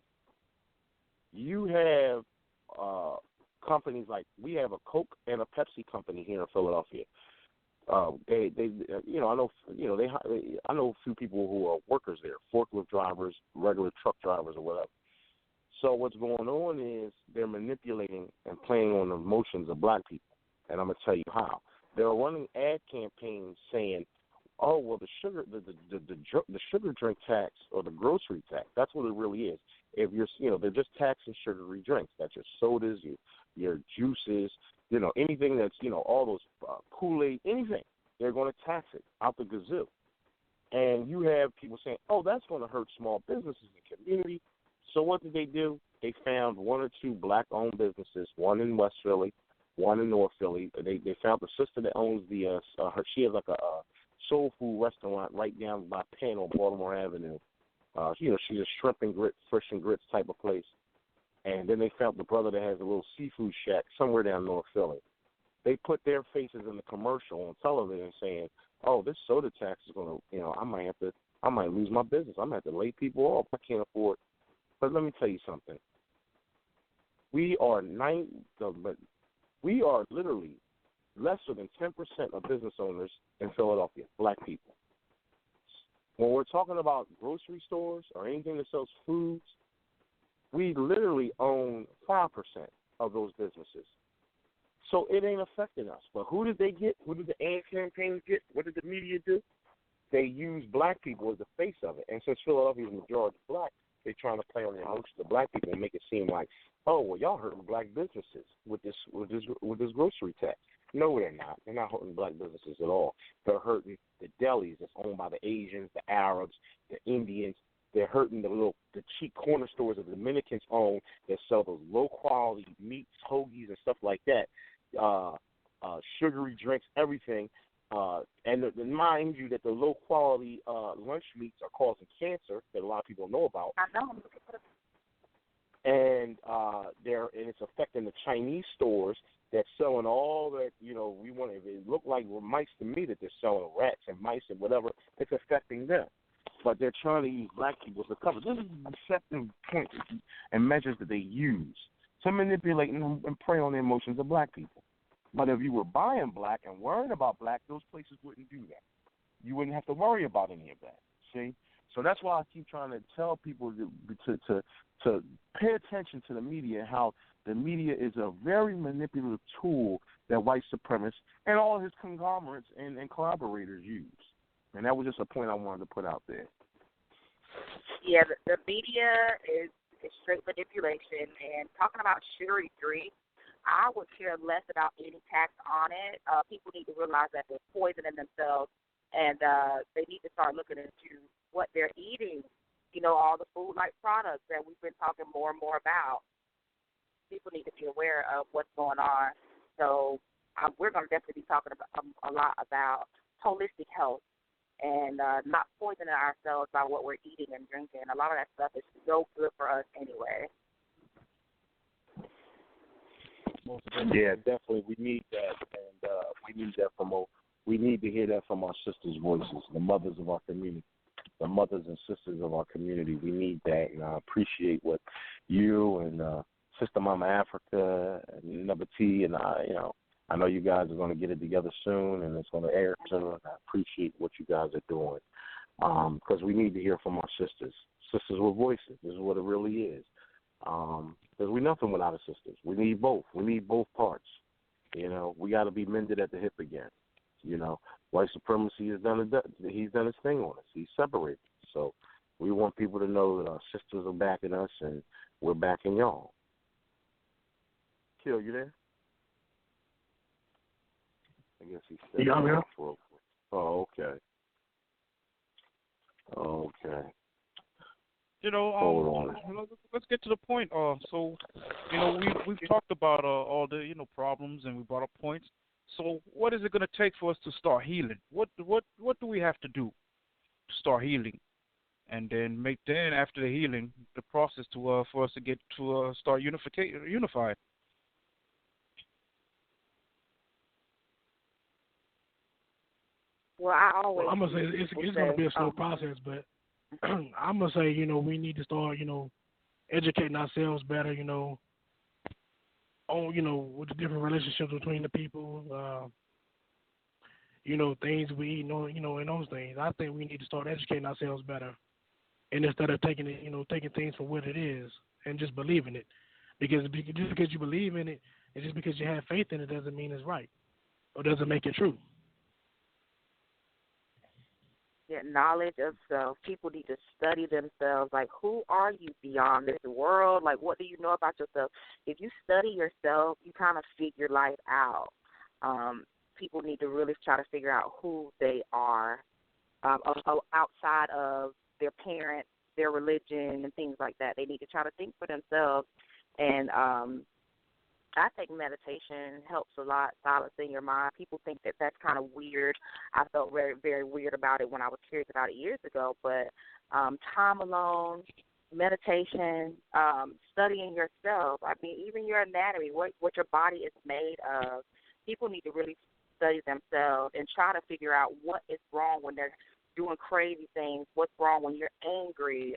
You have companies like we have a Coke and a Pepsi company here in Philadelphia. I know a few people who are workers there, forklift drivers, regular truck drivers, or whatever. So what's going on is they're manipulating and playing on the emotions of black people, and I'm gonna tell you how. They're running ad campaigns saying, "Oh, well, the sugar drink tax or the grocery tax. That's what it really is. If they're just taxing sugary drinks. That's your sodas, your juices." Anything that's, all those Kool-Aid, anything, they're going to tax it out the gazoo. And you have people saying, oh, that's going to hurt small businesses in the community. So what did they do? They found one or two black-owned businesses, one in West Philly, one in North Philly. They found the sister that owns she has like a soul food restaurant right down by Penn on Baltimore Avenue. She's a shrimp and grits, fish and grits type of place. And then they found the brother that has a little seafood shack somewhere down North Philly. They put their faces in the commercial on television saying, oh, this soda tax is going to, I might lose my business. I'm going to have to lay people off. I can't afford. But let me tell you something. We are literally lesser than 10% of business owners in Philadelphia, black people. When we're talking about grocery stores or anything that sells foods, we literally own 5% of those businesses. So it ain't affecting us. But who did they get? Who did the ad campaigns get? What did the media do? They use black people as the face of it. And since Philadelphia is majority black, they're trying to play on the emotions of black people and make it seem like, oh, well, y'all hurting black businesses with this grocery tax. No, they're not. They're not hurting black businesses at all. They're hurting the delis that's owned by the Asians, the Arabs, the Indians. They're hurting the cheap corner stores that the Dominicans own that sell those low-quality meats, hoagies, and stuff like that, sugary drinks, everything. And mind you that the low-quality lunch meats are causing cancer that a lot of people know about. I know. And it's affecting the Chinese stores that's selling all that, it look like mice to me that they're selling rats and mice and whatever. It's affecting them. But they're trying to use black people to cover. This is the deceptive points and measures that they use to manipulate and prey on the emotions of black people. But if you were buying black and worrying about black, those places wouldn't do that. You wouldn't have to worry about any of that. See? So that's why I keep trying to tell people to pay attention to the media, how the media is a very manipulative tool that white supremacists and all of his conglomerates and collaborators use. And that was just a point I wanted to put out there. Yeah, the media is straight manipulation. And talking about sugary drinks, I would care less about any tax on it. People need to realize that they're poisoning themselves, and they need to start looking into what they're eating, all the food-like products that we've been talking more and more about. People need to be aware of what's going on. So we're going to definitely be talking about, a lot about holistic health and not poisoning ourselves by what we're eating and drinking. A lot of that stuff is so good for us anyway. Yeah, definitely. We need that, and we need to hear that from our sisters' voices, the mothers of our community, the mothers and sisters of our community. We need that, and I appreciate what you and Sister Mama Africa and Number T and I know you guys are going to get it together soon, and it's going to air soon. I appreciate what you guys are doing because we need to hear from our sisters with voices. This is what it really is. Because we're nothing without our sisters. We need both. We need both parts. We got to be mended at the hip again. White supremacy has done he's done his thing on us. He's separated. So we want people to know that our sisters are backing us and we're backing y'all. Kill, you there? I guess he's still here. Oh, okay. Okay. Hold on. Let's get to the point. So, we've talked about all the problems, and we brought up points. So, what is it going to take for us to start healing? What do we have to do to start healing, and then after the healing, the process to for us to get to start unified? Well, I'm gonna say it's gonna be a slow process, but I'm gonna say we need to start educating ourselves better on with the different relationships between the people, things we eat, and those things. I think we need to start educating ourselves better, and instead of taking it, taking things for what it is and just believing it, because just because you believe in it and just because you have faith in it doesn't mean it's right or doesn't make it true. Knowledge of self. People need to study themselves. Like, who are you beyond this world? Like, what do you know about yourself? If you study yourself, you kind of figure life out. People need to really try to figure out who they are outside of their parents, their religion, and things like that. They need to try to think for themselves. And I think meditation helps a lot, silencing your mind. People think that that's kind of weird. I felt very, very weird about it when I was curious about it years ago. But time alone, meditation, studying yourself. I mean, even your anatomy, what your body is made of. People need to really study themselves and try to figure out what is wrong when they're doing crazy things. What's wrong when you're angry?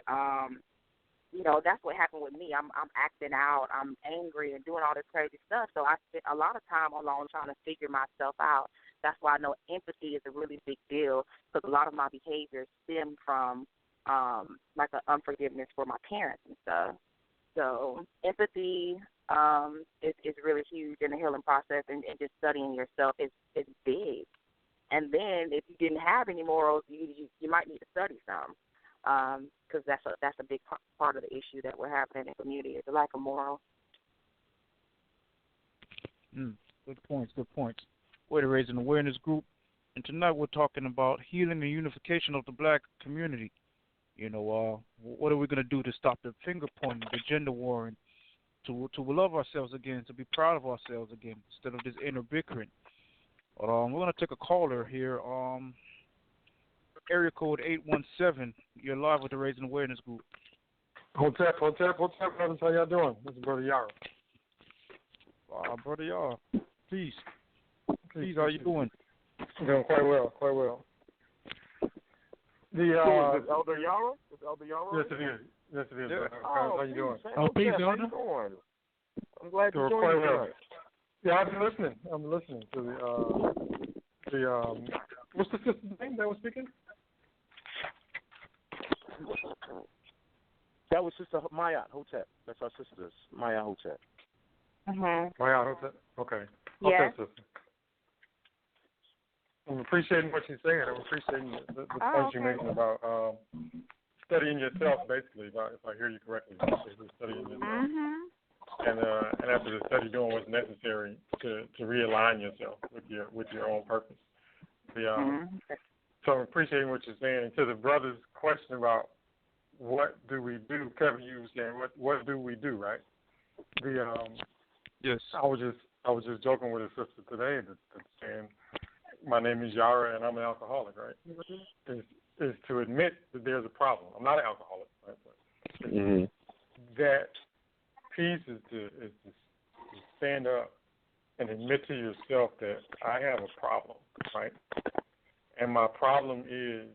That's what happened with me. I'm acting out. I'm angry and doing all this crazy stuff. So I spent a lot of time alone trying to figure myself out. That's why I know empathy is a really big deal, because a lot of my behaviors stem from like an unforgiveness for my parents and stuff. So empathy is really huge in the healing process, and just studying yourself is big. And then if you didn't have any morals, you might need to study some. Because that's a big part of the issue that we're having in the community is the lack of morals. Good points. We're the Raising Awareness Group, and tonight we're talking about healing and unification of the black community. What are we going to do to stop the finger pointing, the gender warring, to love ourselves again, to be proud of ourselves again, instead of this inner bickering. But we're going to take a caller here. Area code 817. You're live with the Raising Awareness Group. Hotep, brothers. How y'all doing? This is Brother Yara. Brother Yara, please, how you doing? I'm doing quite well. Is Elder Yara? Yes, it is. Yeah. How you doing? Peace, Elder. I'm glad you're quite joining well. us. Yeah, I've been listening. I'm listening to the what's the sister's name that was speaking? That was Sister Mayat Hotep. That's our sisters, Mayat Hotep. Mm-hmm. Mayat Hotep. Okay. Yeah. Okay, sister. I'm appreciating what you're saying. I'm appreciating the points you're making about studying yourself, basically, if I hear you correctly. Studying yourself. Mm-hmm. And after the study, doing what's necessary to realign yourself with your own purpose. So I'm appreciating what you're saying. And to the brother's question about what do we do, Kevin, you were saying what do we do, right? Yes. I was just joking with a sister today that's saying my name is Yara and I'm an alcoholic, right? Is to admit that there's a problem. I'm not an alcoholic, right? But that piece is to stand up and admit to yourself that I have a problem, right? And my problem is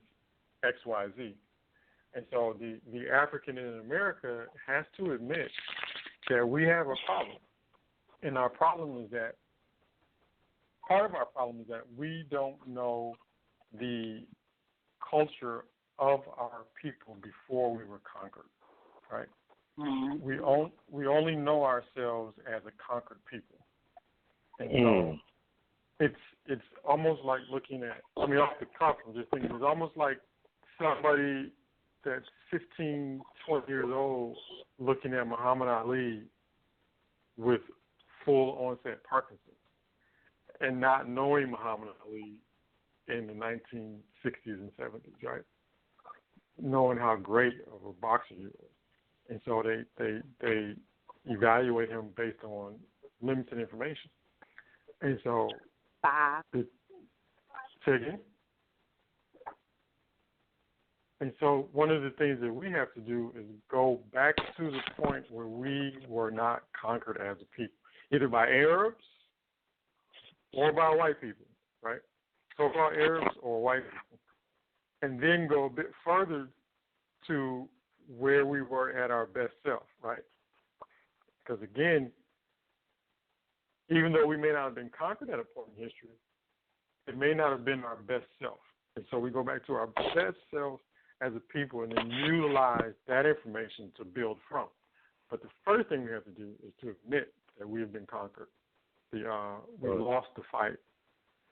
X, Y, Z. And so the African in America has to admit that we have a problem. And our problem is that, part of our problem is that we don't know the culture of our people before we were conquered, right? we only know ourselves as a conquered people. And so it's almost like looking at, off the cuff, I'm just thinking, it's almost like somebody that's 15, 20 years old looking at Muhammad Ali with full onset Parkinson's and not knowing Muhammad Ali in the 1960s and 70s, right? Knowing how great of a boxer he was. And so they evaluate him based on limited information. And so say again? And so one of the things that we have to do is go back to the point where we were not conquered as a people, either by Arabs or by white people, right? So-called Arabs or white people. And then go a bit further to where we were at our best self, right? Because again, even though we may not have been conquered at a point in history, it may not have been our best self. And so we go back to our best self as a people and then utilize that information to build from. But the first thing we have to do is to admit that we have been conquered. We lost the fight.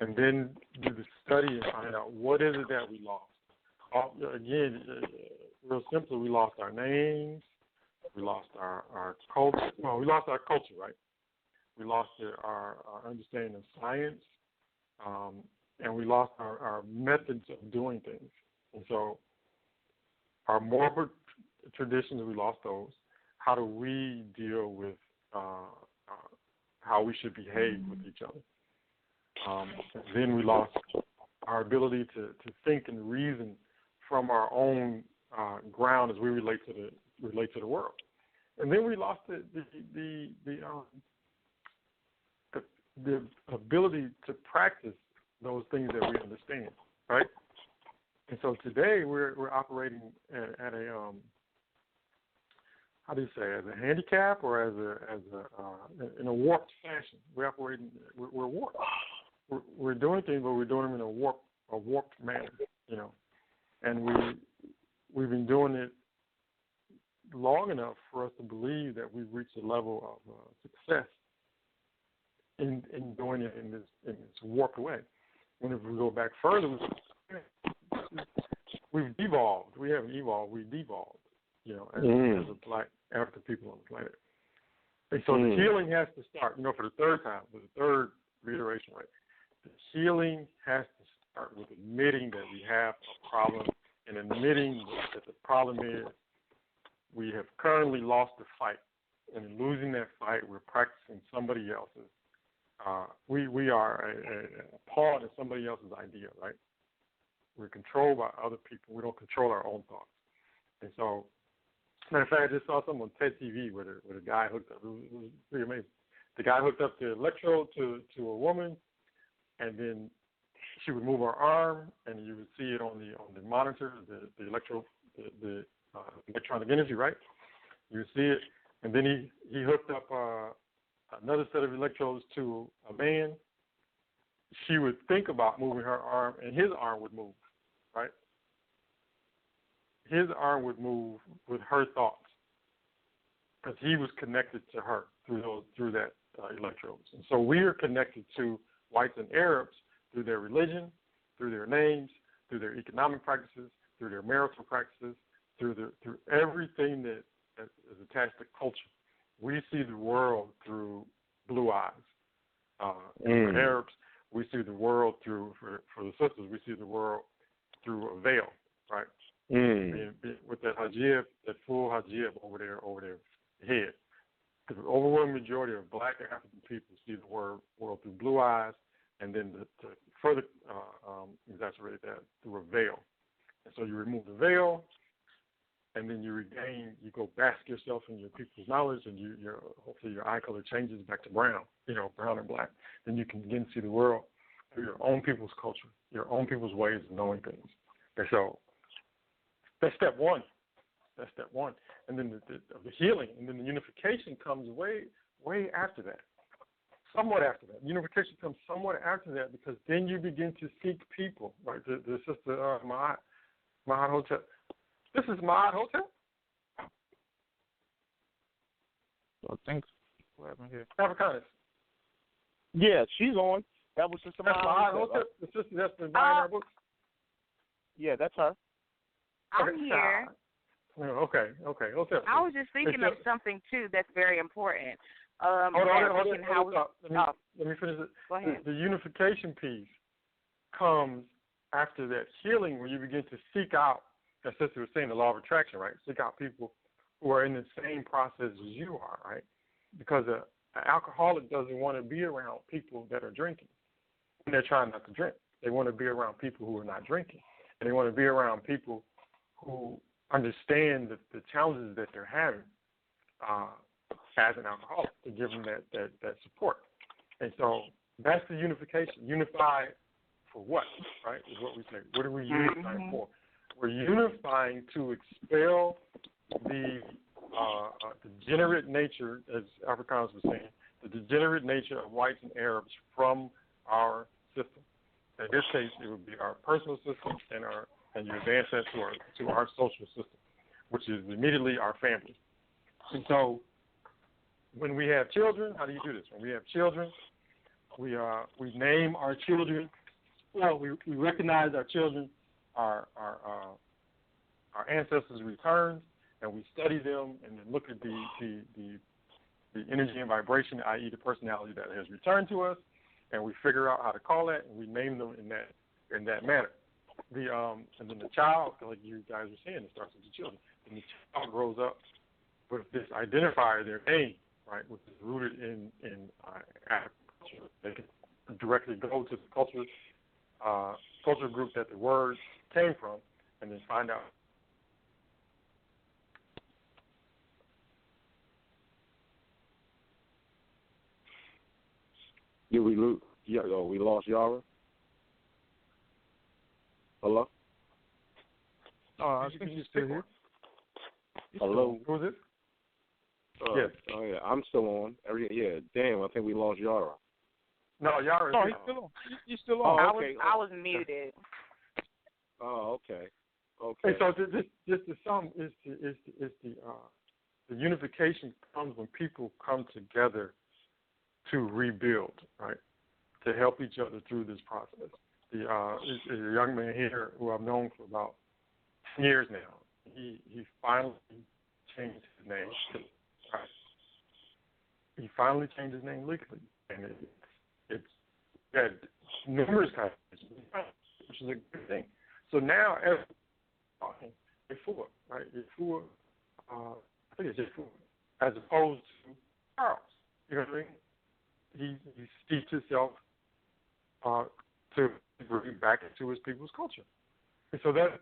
And then do the study and find out what is it that we lost. Again, real simply, we lost our names. We lost our culture. Well, we lost our culture, right? We lost our understanding of science. And we lost our methods of doing things. And so our moral traditions, we lost those. How do we deal with how we should behave with each other? Then we lost our ability to think and reason from our own ground as we relate to the world. And then we lost the ability to practice those things that we understand, right? And so today we're operating at a how do you say, as a handicap or as a in a warped fashion. We're warped. We're doing things, but we're doing them in a warped manner, you know. And we've been doing it long enough for us to believe that we've reached a level of success in doing it in this warped way. When if we go back further, we've devolved. We haven't evolved. We've devolved, you know, as a black African people on the planet. And so the healing has to start, you know, for the third time, for the third reiteration, right? The healing has to start with admitting that we have a problem and admitting that the problem is we have currently lost the fight. And in losing that fight, we're practicing somebody else's. We are a pawn in somebody else's idea, right? We're controlled by other people. We don't control our own thoughts. And so, matter of fact, I just saw something on TED TV where the guy hooked up. It was pretty amazing. The guy hooked up the electrode to a woman, and then she would move her arm, and you would see it on the monitor, the electronic energy, right? You would see it, and then he hooked up another set of electrodes to a man. She would think about moving her arm, and his arm would move, right? His arm would move with her thoughts because he was connected to her through that electrodes. And so we are connected to whites and Arabs through their religion, through their names, through their economic practices, through their marital practices, through everything that is attached to culture. We see the world through blue eyes. For Arabs, we see the world through, for the sisters, we see the world through a veil, right? With that hijab, that full hijab over their head. The overwhelming majority of black African people see the world through blue eyes, and then to further exacerbate that, through a veil. And so you remove the veil, and then you go bask yourself in your people's knowledge, and hopefully your eye color changes back to brown, brown and black. Then you can begin to see the world through your own people's culture, your own people's ways of knowing things. And so that's step one. And then the healing, and then the unification comes way after that. Somewhat after that. Unification comes somewhat after that, because then you begin to seek people, right? The sister Maat Hotel. This is Maat Hotel? I think what happened here? Afrikaans. Yeah, she's on. That was just a That's the sister that's been buying our books. Yeah, that's her. I'm here. Okay. I was just thinking of something too that's very important. Hold on. Let me finish it. Go ahead. The unification piece comes after that healing, where you begin to seek out, as Sister was saying, the law of attraction, right? Seek out people who are in the same process as you are, right? Because an alcoholic doesn't want to be around people that are drinking, and they're trying not to drink. They want to be around people who are not drinking, and they want to be around people who understand the challenges that they're having as an alcoholic, to give them that support. And so that's the unification. Unify for what, right, is what we say. What are we unifying for? We're unifying to expel the degenerate nature, as Afrikaners were saying, the degenerate nature of whites and Arabs from our system. In this case, it would be our personal system and you advance that to our social system, which is immediately our family. And so when we have children, how do you do this? When we have children, we name our children. Well, we recognize our children, our ancestors' returns, and we study them and then look at the energy and vibration, i.e. the personality that has returned to us, and we figure out how to call that, and we name them in that manner. And then the child, like you guys were saying, it starts with the children. And the child grows up with this identifier, their name, right, which is rooted in African culture. They can directly go to the culture group that the word came from, and then find out. Did we lose? We lost Yara. Hello. I think she's still here. Hello. Who's it? Yes. Oh yeah, I'm still on. Yeah. Damn, I think we lost Yara. No, Yara. No, he's still on. He's still on. Oh, okay. I was muted. Oh, okay. Okay. And so this the sum is the unification comes when people come together to rebuild, right? To help each other through this process. Is a young man here who I've known for about 10 years now. He finally changed his name. Right. He finally changed his name legally, and it's got numerous kinds, which is a good thing. So now everyone Yeshua, right? Yeshua, I think it's Yeshua, as opposed to Charles. You know what I mean? He steeped himself to bring back into his people's culture. And so that's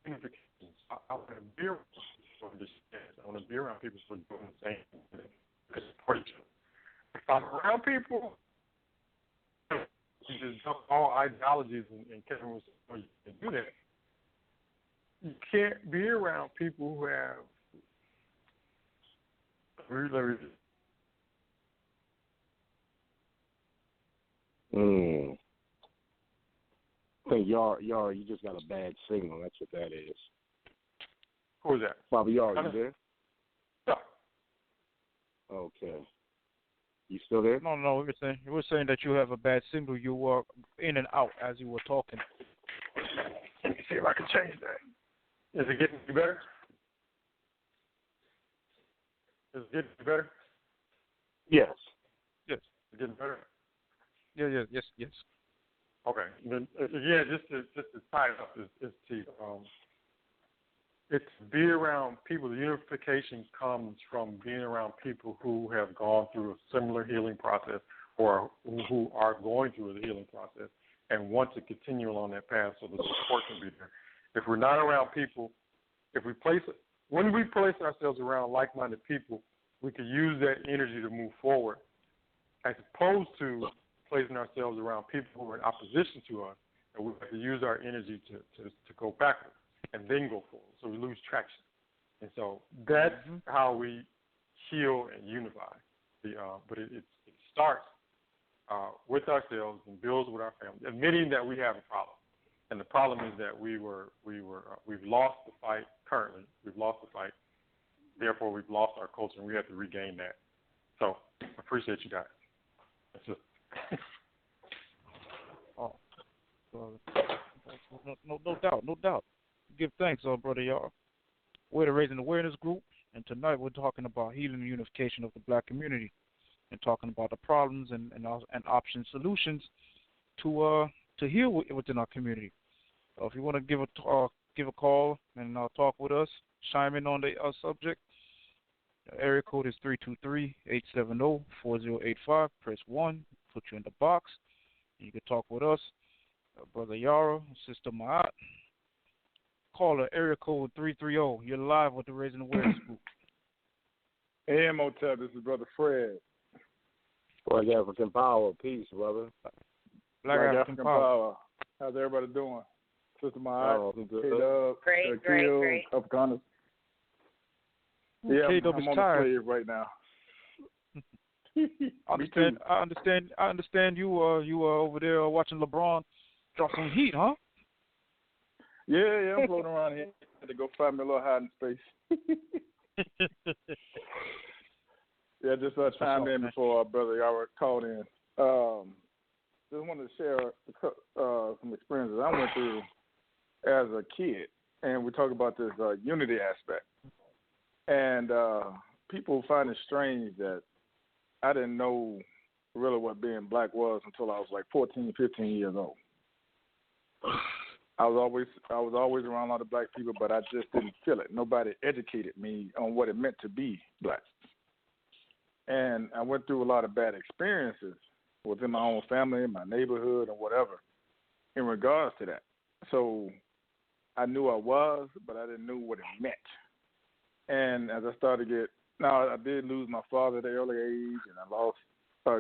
unification. I want to be around people who understand. I want to be around people who are doing the same thing, to support each other. If I'm around people, you just dump all ideologies and Kevin was saying, you can do that. You can't be around people who have I think Yara, you just got a bad signal. That's what that is. Who is that? Bobby Yara, you there? Yeah. Okay. You still there? No, we were saying that you have a bad signal. You were in and out as you were talking. Let me see if I can change that. Is it getting better? Is it getting better? Yes. Yes. Is it getting better? Yes. Okay. Then again, just to tie it up, is it's to be around people. The unification comes from being around people who have gone through a similar healing process, or who are going through the healing process and want to continue along that path, so the support can be there. If we're not around people, when we place ourselves around like-minded people, we can use that energy to move forward, as opposed to placing ourselves around people who are in opposition to us, and we have to use our energy to go backwards and then go forward. So we lose traction. And so that's how we heal and unify. But it starts with ourselves and builds with our family, admitting that we have a problem. And the problem is that we've lost the fight currently. We've lost the fight. Therefore, we've lost our culture, and we have to regain that. So I appreciate you guys. That's just no doubt. Give thanks, Brother Yar. We're the Raising Awareness Group, and tonight we're talking about healing and unification of the black community, and talking about the problems and option solutions to heal within our community. If you want to give a call and talk with us, chime in on the subject. Area code is 323-870-4085. Press 1, put you in the box. You can talk with us, Brother Yara, Sister Maat. Caller, area code 330. You're live with the Raising Awareness Group. Hey, Motep, this is Brother Fred. Black African Power. Peace, brother. Black African Power. How's everybody doing? Sister Maat, Great. Afrikaners. Yeah, K-Dub I'm is on tired. the slave right now. I understand you over there watching LeBron drop some heat, huh? Yeah, I'm floating around here. Had to go find me a little hiding space. Yeah, just chimed in before our brother y'all called in. Just wanted to share some experiences I went through as a kid, and we talk about this unity aspect. And people find it strange that I didn't know really what being black was until I was like 14, 15 years old. I was always around a lot of black people, but I just didn't feel it. Nobody educated me on what it meant to be black. And I went through a lot of bad experiences within my own family, my neighborhood, and whatever in regards to that. So I knew I was, but I didn't know what it meant. And as I started to now I did lose my father at an early age, and I lost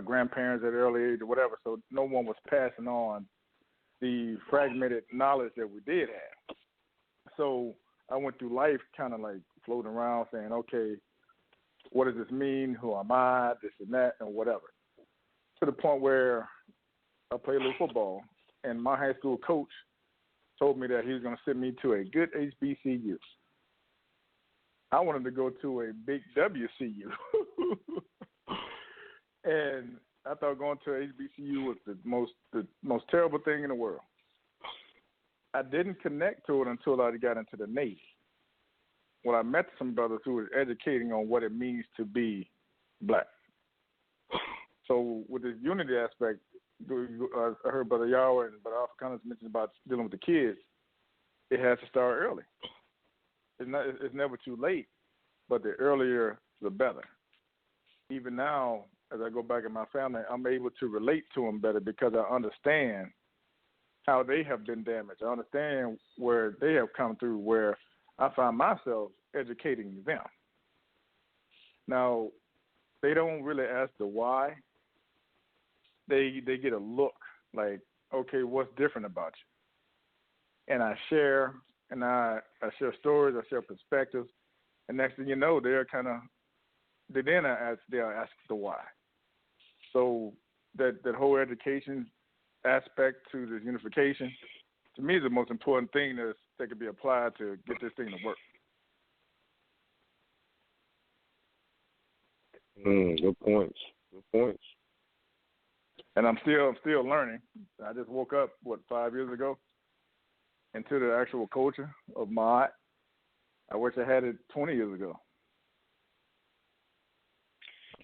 grandparents at an early age or whatever, so no one was passing on the fragmented knowledge that we did have. So I went through life kind of like floating around saying, okay, what does this mean? Who am I? This and that and whatever. To the point where I played a little football, and my high school coach told me that he was going to send me to a good HBCU. I wanted to go to a big WCU. And I thought going to HBCU was the most terrible thing in the world. I didn't connect to it until I got into the Navy, when I met some brothers who were educating on what it means to be black. So with this unity aspect, I heard Brother Yahweh and Brother Afrikaners mention about dealing with the kids. It has to start early. It's never too late, but the earlier, the better. Even now, as I go back in my family, I'm able to relate to them better because I understand how they have been damaged. I understand where they have come through, where I find myself educating them. Now, they don't really ask the why. They get a look like, okay, what's different about you? And I share, and I share stories, I share perspectives, and next thing you know, they'll ask the why. So that whole education aspect to this unification, to me, is the most important thing that could be applied to get this thing to work. Good points. And I'm still learning. I just woke up 5 years ago into the actual culture of Maat. I wish I had it 20 years ago.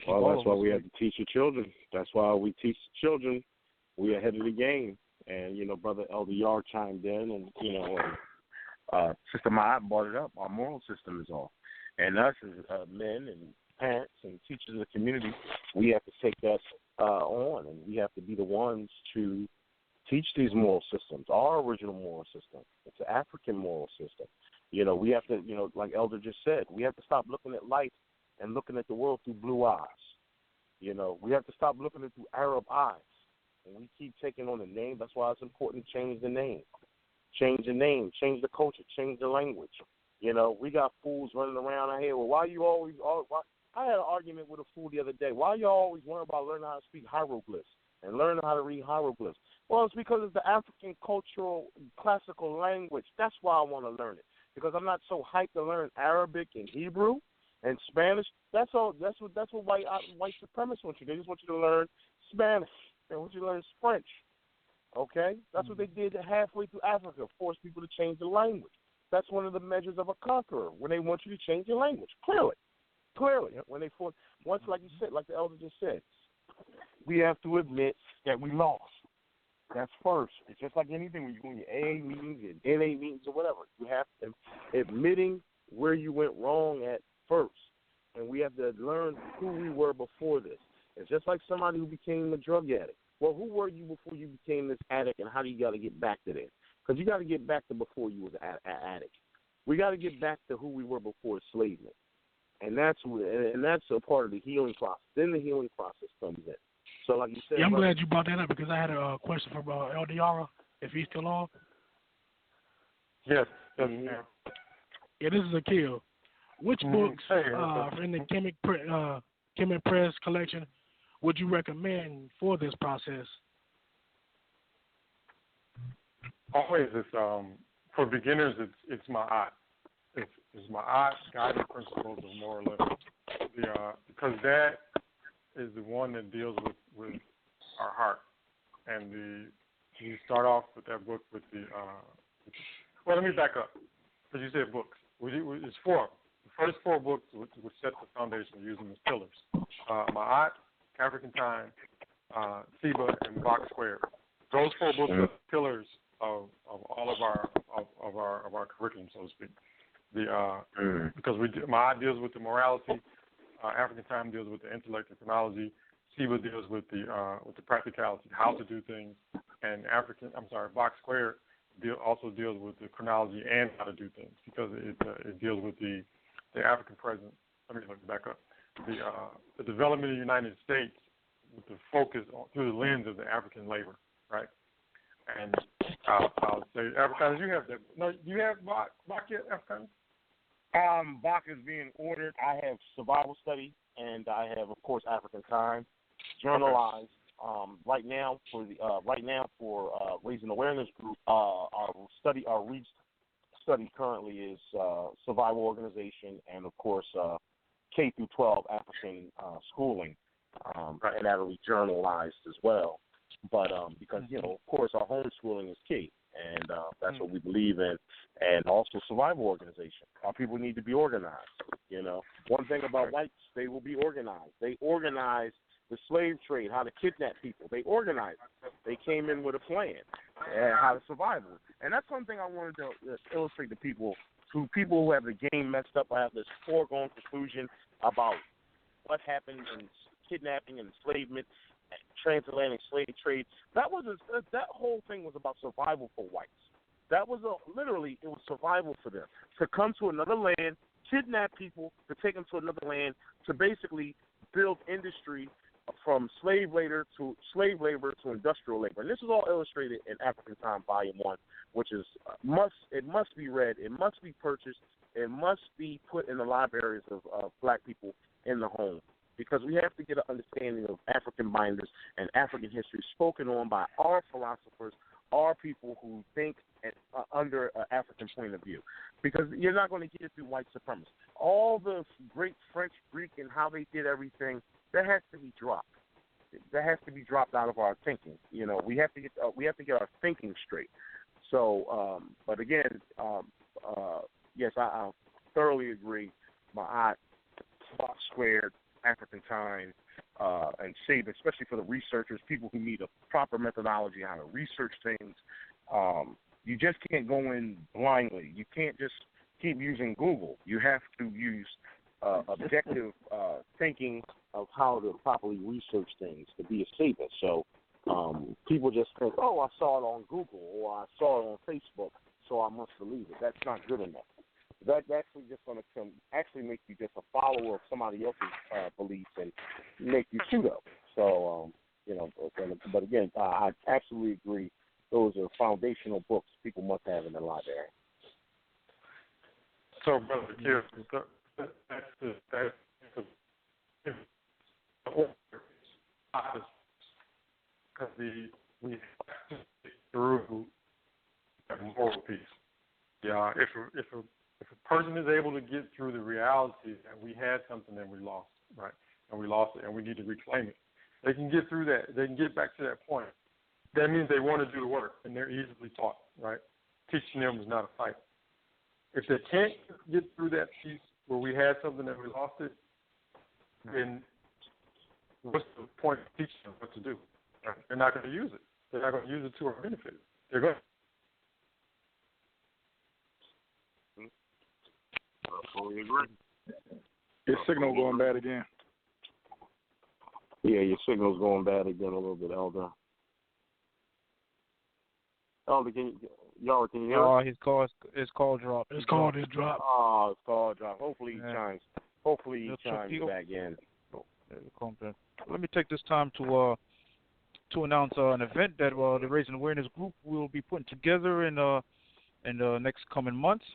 Well, that's why we have to teach the children. That's why we teach the children. We're ahead of the game. And, Brother Elder Yard chimed in, and, Sister Maat brought it up. Our moral system is off. And us as men and parents and teachers of the community, we have to take that on, and we have to be the ones to teach these moral systems, our original moral system. It's an African moral system. We have to, like Elder just said, we have to stop looking at life and looking at the world through blue eyes. We have to stop looking at it through Arab eyes. And we keep taking on the name. That's why it's important to change the name. Change the name, change the culture, change the language. We got fools running around out here. Well, why I had an argument with a fool the other day. Why y'all always worry about learning how to speak hieroglyphs and learning how to read hieroglyphs? Well, it's because it's the African cultural classical language. That's why I want to learn it. Because I'm not so hyped to learn Arabic and Hebrew. And Spanish, that's all. That's what white supremacists want you. They just want you to learn Spanish. They want you to learn French. Okay, that's what they did halfway through Africa. Force people to change the language. That's one of the measures of a conqueror, when they want you to change your language. Clearly, when they force. Once, like you said, like the elder just said, we have to admit that we lost. That's first. It's just like anything when you go in your AA meetings and NA meetings or whatever. You have to admitting where you went wrong at first, and we have to learn who we were before this. It's just like somebody who became a drug addict. Well, who were you before you became this addict, and how do you got to get back to that? Because you got to get back to before you was an addict. We got to get back to who we were before enslavement, and that's a part of the healing process. Then the healing process comes in. So, like you said, yeah, I'm glad you brought that up because I had a question from Elder Yara, if he's still on. Yes. Mm-hmm. Yeah, this is Akil. Which books in the Kmt Press collection would you recommend for this process? Always, it's for beginners. It's Maat. It's Maat, Guiding Principles of Moral Living. Because that is the one that deals with our heart, and you start off with that book with the. Well, let me back up, because you said books. It's four. The first four books would set the foundation using the pillars: Maat, African Time, Siba, and Box Square. Those four books are pillars of all of our curriculum, so to speak. Because Maat deals with the morality, African Time deals with the intellect and chronology, Siba deals with the practicality, how to do things, and Box Square also deals with the chronology and how to do things, because it deals with the African present. Let me look back up. The development of the United States with the focus through the lens of the African labor, right? And I'll say, Afrikaners, you have that. No, you have Bach yet, Afrikaners? Bach is being ordered. I have survival study, and I have, of course, African Time journalized. Right now for Raising Awareness Group, our read study currently is survival organization, and of course K through 12 African schooling, and that'll be journalized as well. But because of course our homeschooling is key, and that's what we believe in, and also survival organization. Our people need to be organized. One thing about whites, they will be organized. They organize the slave trade, how to kidnap people. They organized it. They came in with a plan and how to survive it. And that's something I wanted to illustrate to people who have the game messed up. I have this foregone conclusion about what happened in kidnapping and enslavement, transatlantic slave trade. That whole thing was about survival for whites. That was literally, it was survival for them. To come to another land, kidnap people, to take them to another land, to basically build industry from slave labor to industrial labor. And this is all illustrated in African Time Volume 1, which is it must be read, it must be purchased, it must be put in the libraries of black people in the home, because we have to get an understanding of African binders and African history spoken on by our philosophers, our people who think under an African point of view, because you're not going to get it through white supremacy. All the great French, Greek, and how they did everything, that has to be dropped. That has to be dropped out of our thinking. We have to get our thinking straight. So, but again, yes, I thoroughly agree. Maat, Box Squared, African Time, and SABE, especially for the researchers, people who need a proper methodology on how to research things. You just can't go in blindly. You can't just keep using Google. You have to use objective thinking of how to properly research things to be a saver. So people just think, oh, I saw it on Google or I saw it on Facebook, so I must believe it. That's not good enough. That's actually just going to make you just a follower of somebody else's beliefs and make you pseudo. So, but again, I absolutely agree. Those are foundational books people must have in the library. So, Brother Q, because we have to get through that moral piece. Yeah, if a person is able to get through the reality that we had something and we lost, right? And we lost it and we need to reclaim it. They can get through that. They can get back to that point. That means they want to do the work and they're easily taught, right? Teaching them is not a fight. If they can't get through that piece where we had something and we lost it, then what's the point of teaching them what to do? Right? They're not going to use it. They're not going to use it to our benefit. They're going to. I totally agree. Your signal going bad again. Yeah, your signal's going bad again a little bit, Elder. Elder, can you hear us? His call dropped. His call just dropped. Oh, his call dropped. Hopefully he chimes. Hopefully he chimes back in. Let me take this time to announce an event that the Raising Awareness group will be putting together in the next coming months.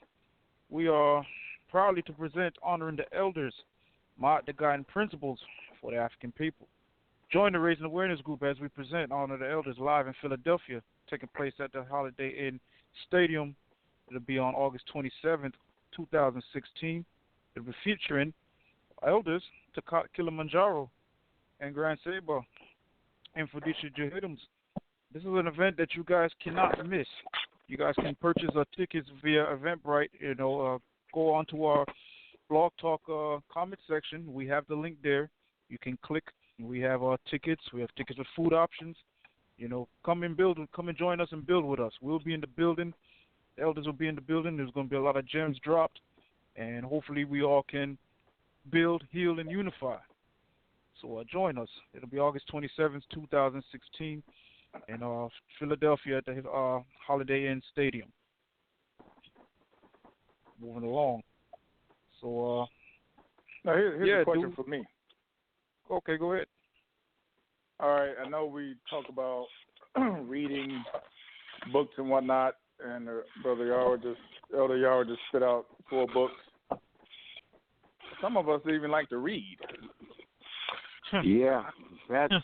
We are proudly to present honoring the elders, Maat, the guiding principles for the African people. Join the Raising Awareness group as we present Honor the Elders live in Philadelphia, taking place at the Holiday Inn Stadium. It'll be on August 27th, 2016. It'll be featuring elders Tdka Kilimanjaro and Grand Seba and Fudisha Jahidams. This is an event that you guys cannot miss. You guys can purchase tickets via Eventbrite. Go onto our Blog Talk comment section. We have the link there. You can click. We have our tickets. We have tickets with food options. Come and join us and build with us. We'll be in the building. The elders will be in the building. There's going to be a lot of gems dropped, and hopefully we all can build, heal, and unify. So join us. It'll be August 27th, 2016, in Philadelphia at the Holiday Inn Stadium. Moving along. So, now here's a question for me. Okay, go ahead. All right, I know we talk about reading books and whatnot, and Elder Yara just spit out 4 books. Some of us even like to read. Yeah, that's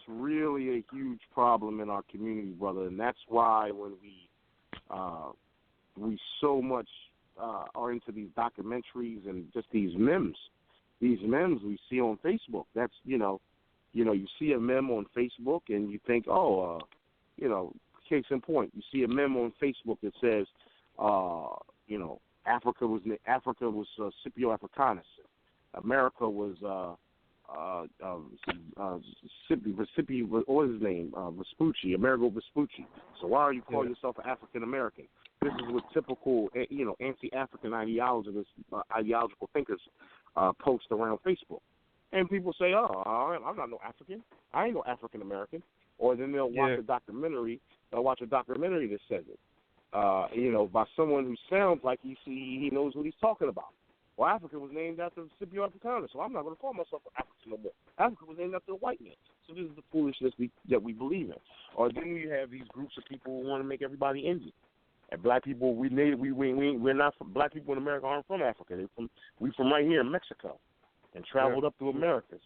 really a huge problem in our community, brother, and that's why when we so much are into these documentaries and just these memes we see on Facebook. That's you see a meme on Facebook and you think, case in point, you see a meme on Facebook that says, Africa was Scipio Africanus. America was Vespucci, what was his name? Vespucci, Amerigo Vespucci. So why are you calling yourself an African American? This is what typical, anti-African ideological thinkers post around Facebook. And people say, I'm not no African. I ain't no African American. Or then they'll watch a documentary. They'll watch a documentary that says it. By someone who sounds like he knows what he's talking about. Well, Africa was named after Scipio Africanus, so I'm not going to call myself an African no more. Africa was named after a white man. So this is the foolishness that we believe in. Or then you have these groups of people who want to make everybody Indian. And black people, we're not from, black people in America aren't from Africa. We from right here in Mexico, and traveled up through Americas.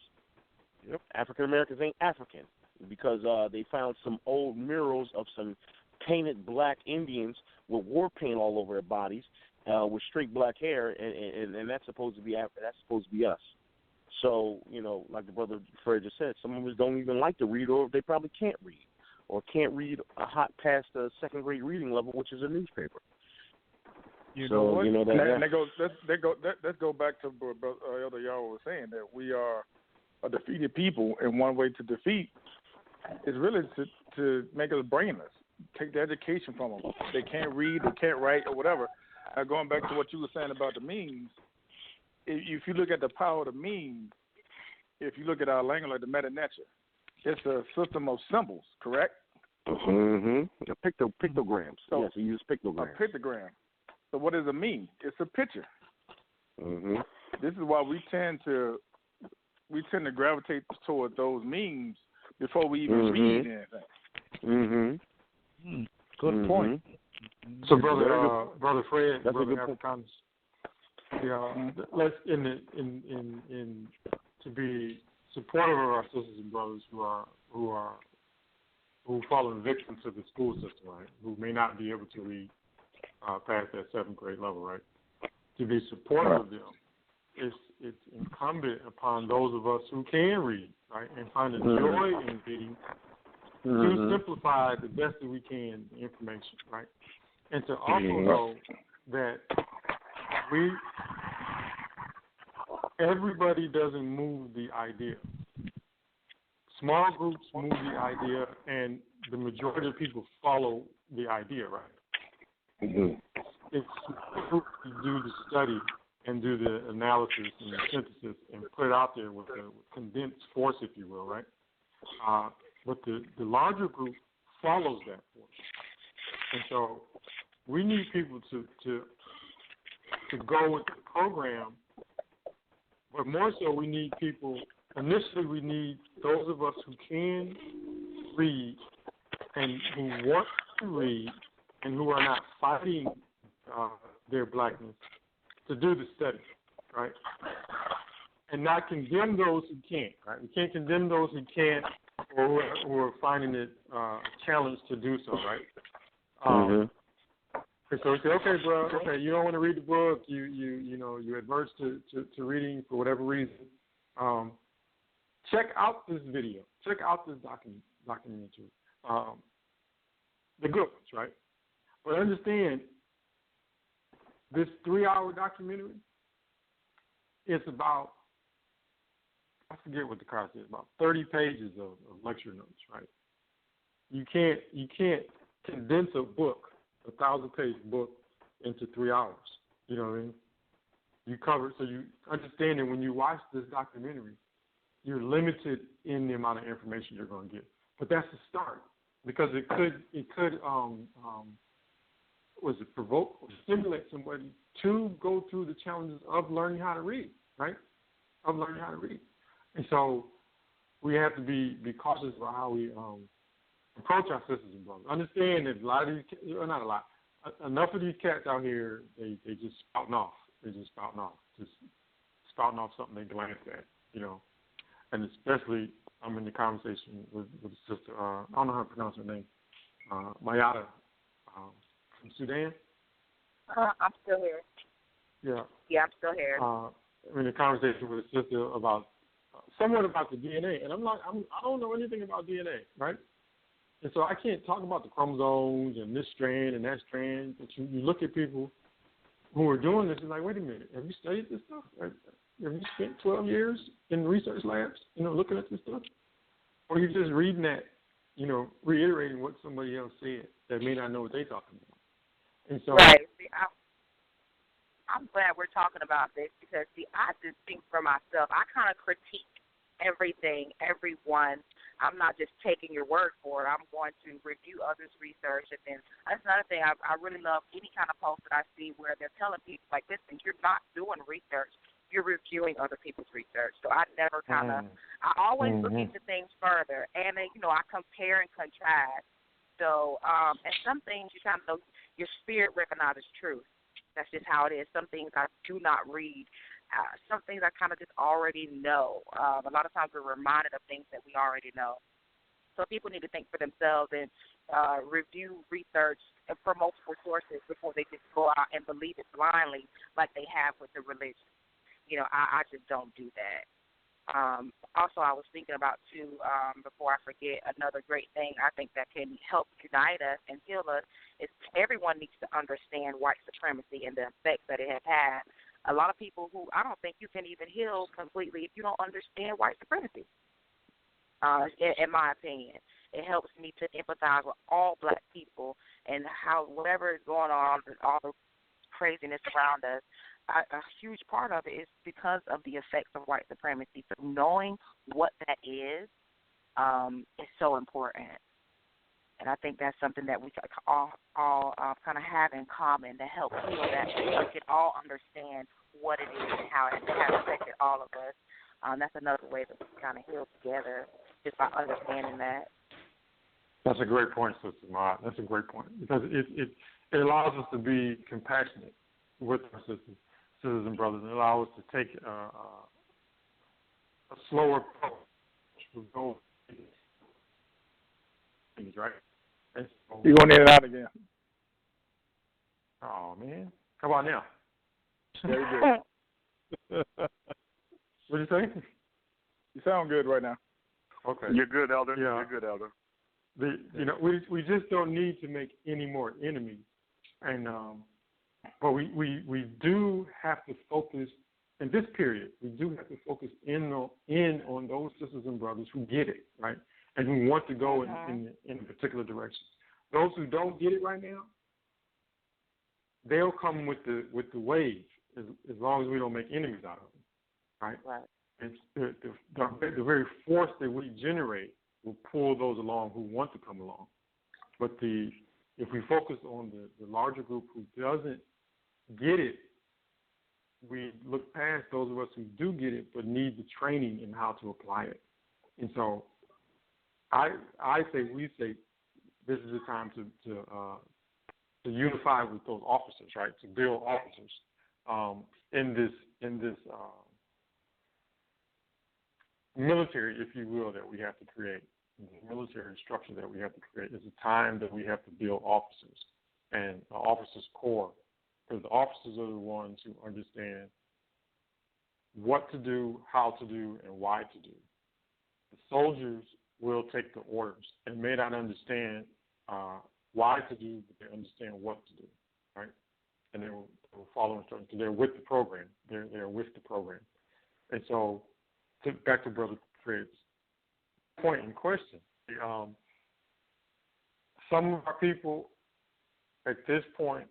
Yep. African Americans ain't African because they found some old murals of some painted black Indians with war paint all over their bodies, with straight black hair, and that's supposed to be us. So like the brother Fred just said, some of us don't even like to read, or they probably can't read, or can't read a hot past the second grade reading level, which is a newspaper. Let's go back to what Elder Yara was saying, that we are a defeated people, and one way to defeat is really to make us brainless. Take the education from them. They can't read, they can't write, or whatever. Now, going back to what you were saying about the memes, if you look at the power of the memes, if you look at our language like the meta-nature, it's a system of symbols, correct? Mm-hmm. Pictograms. So, yes, you use pictograms. A pictogram. So what is a meme? It's a picture. Mm-hmm. This is why we tend to gravitate toward those memes before we even read anything. Mm-hmm. Good point. So, brother Fred, brother Afrikanus, let's to be supportive of our sisters and brothers who fallen victim to the school system, right? Who may not be able to read, past that 7th grade level, right? To be supportive of them, it's incumbent upon those of us who can read, right, and find a joy in reading to simplify the best that we can the information, right? And to also know that everybody doesn't move the idea. Small groups move the idea, and the majority of people follow the idea, right? It's groups to do the study and do the analysis and the synthesis and put it out there with a condensed force, if you will, right? But the larger group follows that force. And so we need people to go with the program, but more so we need people, initially we need those of us who can read and who want to read and who are not fighting their blackness to do the study, right? And not condemn those who can't, right? We can't condemn those who can't or who are finding it a challenge to do so, right? And so we say, okay, bro, okay, you don't want to read the book, you're adverse to reading for whatever reason. Check out this video. Check out this documentary. The good ones, right? But understand, this 3-hour documentary is about, I forget what the cost is, about 30 pages of lecture notes, right? You can't condense a book, a 1,000-page book, into 3 hours. You know what I mean? You cover, so you understand that when you watch this documentary, you're limited in the amount of information you're going to get. But that's the start, because it could provoke or stimulate somebody to go through the challenges of learning how to read, right? Of learning how to read. And so we have to be cautious about how we approach our sisters and brothers. Understand that a lot of these, not a lot, enough of these cats out here, they just spouting off. Just spouting off something they glance at, you know. And especially, I'm in the conversation with a sister, I don't know how to pronounce her name, Mayada from Sudan. I'm still here. Yeah. Yeah, I'm still here. I'm in a conversation with a sister about, somewhat about the DNA. And I'm like, I don't know anything about DNA, right? And so I can't talk about the chromosomes and this strand and that strand. But you look at people who are doing this and like, wait a minute, have you studied this stuff? Have you spent 12 years in research labs, looking at this stuff? Or you're just reading that, reiterating what somebody else said that may not know what they're talking about. And so, right. See, I'm glad we're talking about this because, I just think for myself, I kind of critique everything, everyone. I'm not just taking your word for it. I'm going to review others' research. And then that's another thing. I really love any kind of post that I see where they're telling people, like, listen, you're not doing research. You're reviewing other people's research. So I never I always look into things further. And, I compare and contrast. So, and some things you kind of know, your spirit recognizes truth. That's just how it is. Some things I do not read. Some things I kind of just already know. A lot of times we're reminded of things that we already know. So people need to think for themselves and review research from multiple sources before they just go out and believe it blindly like they have with the religion. I just don't do that. Also, I was thinking about, too, before I forget, another great thing I think that can help unite us and heal us is everyone needs to understand white supremacy and the effects that it has had. A lot of people who I don't think you can even heal completely if you don't understand white supremacy, in my opinion. It helps me to empathize with all black people and how whatever is going on, all the craziness around us, a huge part of it is because of the effects of white supremacy. So knowing what that is so important. And I think that's something that we all kind of have in common to help heal that. We can all understand what it is and how it has affected all of us. That's another way that we kind of heal together, just by understanding that. That's a great point, Sister Maat. That's a great point because it allows us to be compassionate with our sisters and brothers. It allows us to take a slower approach to go things, right? So, you're going in and out again. Oh, man. How about now? Very good. What did you say? You sound good right now. Okay. You're good, Elder. Yeah. You're good, Elder. We just don't need to make any more enemies, and but we do have to focus in this period. We do have to focus in on those sisters and brothers who get it, right, and who want to go in a particular direction. Those who don't get it right now, they'll come with the wave as long as we don't make enemies out of them, right? Right. It's the very force that we generate will pull those along who want to come along. But if we focus on the larger group who doesn't get it, we look past those of us who do get it but need the training in how to apply it. And so we say this is the time to unify with those officers, right? To build officers in this military, if you will, that we have to create. The military structure that we have to create is a time that we have to build officers and officers' core, because the officers are the ones who understand what to do, how to do, and why to do. The soldiers will take the orders and may not understand why to do, but they understand what to do, right? And they will follow instructions. They're with the program. They're with the program. And so, back to Brother Fred's point in question, some of our people at this point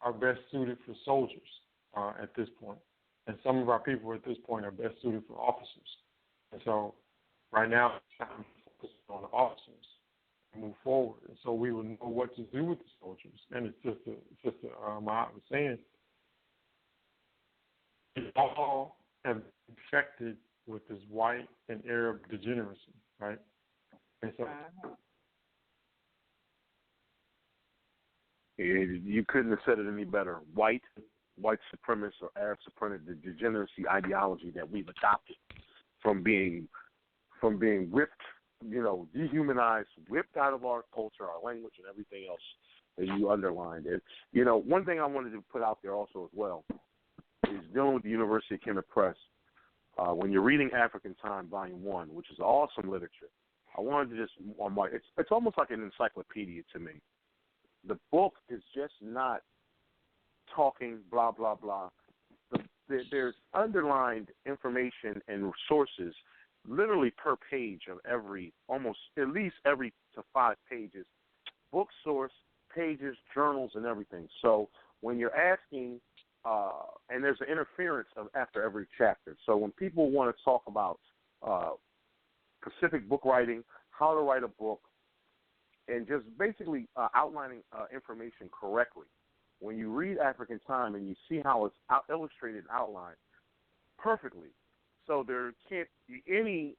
are best suited for soldiers at this point, and some of our people at this point are best suited for officers. And so, right now, it's time to focus on the officers and move forward. And so we will know what to do with the soldiers. And it's just Maat was saying, we all have been infected with this white and Arab degeneracy, right? And so you couldn't have said it any better. White supremacist or Arab supremacist, the degeneracy ideology that we've adopted from being ripped, dehumanized, whipped out of our culture, our language, and everything else that you underlined. And, one thing I wanted to put out there also as well is dealing with the University of Kmt Press. When you're reading African Time, Volume 1, which is awesome literature, I wanted to just, it's almost like an encyclopedia to me. The book is just not talking blah, blah, blah. There's underlined information and sources literally per page of almost at least every to 5 pages, book source, pages, journals, and everything. So when you're asking, and there's an interference after every chapter. So when people want to talk about specific book writing, how to write a book, and just basically outlining information correctly, when you read African Time and you see how it's illustrated and outlined perfectly, so there can't be any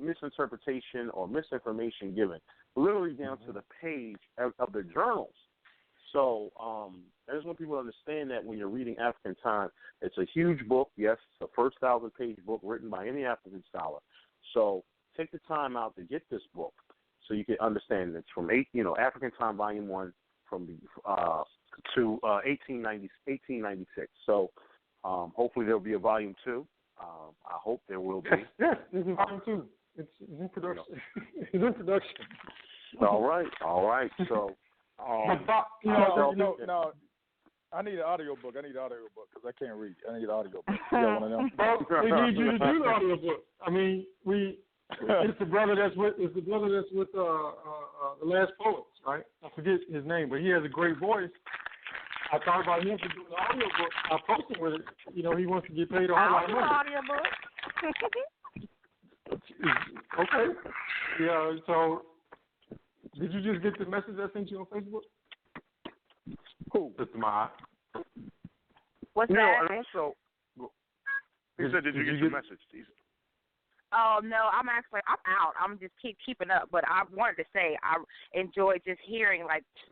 misinterpretation or misinformation given, literally down to the page of the journals. So I just want people to understand that when you're reading African Time, it's a huge book. Yes, it's a first 1,000-page book written by any African scholar. So take the time out to get this book so you can understand it's from African Time Volume 1 from to 1896. So hopefully there'll be a Volume 2. I hope there will be. Yes, this is Volume 2. It's in production. It's in production. All right. So. No. I need an audio book. Because I can't read. I need an audio book. You got one of them? Well, we need you to do the audio book. I mean, it's the brother that's with the Last Poets, right? I forget his name, but he has a great voice. I thought about him for doing the audio book. I posted with it. He wants to get paid a whole lot of money. Audio book. Okay. Yeah. So, did you just get the message I sent you on Facebook? Who? Mr. Maat. What's that? And also, he said, did you get the message? Oh, no, I'm out. I'm just keeping up. But I wanted to say I enjoyed just hearing,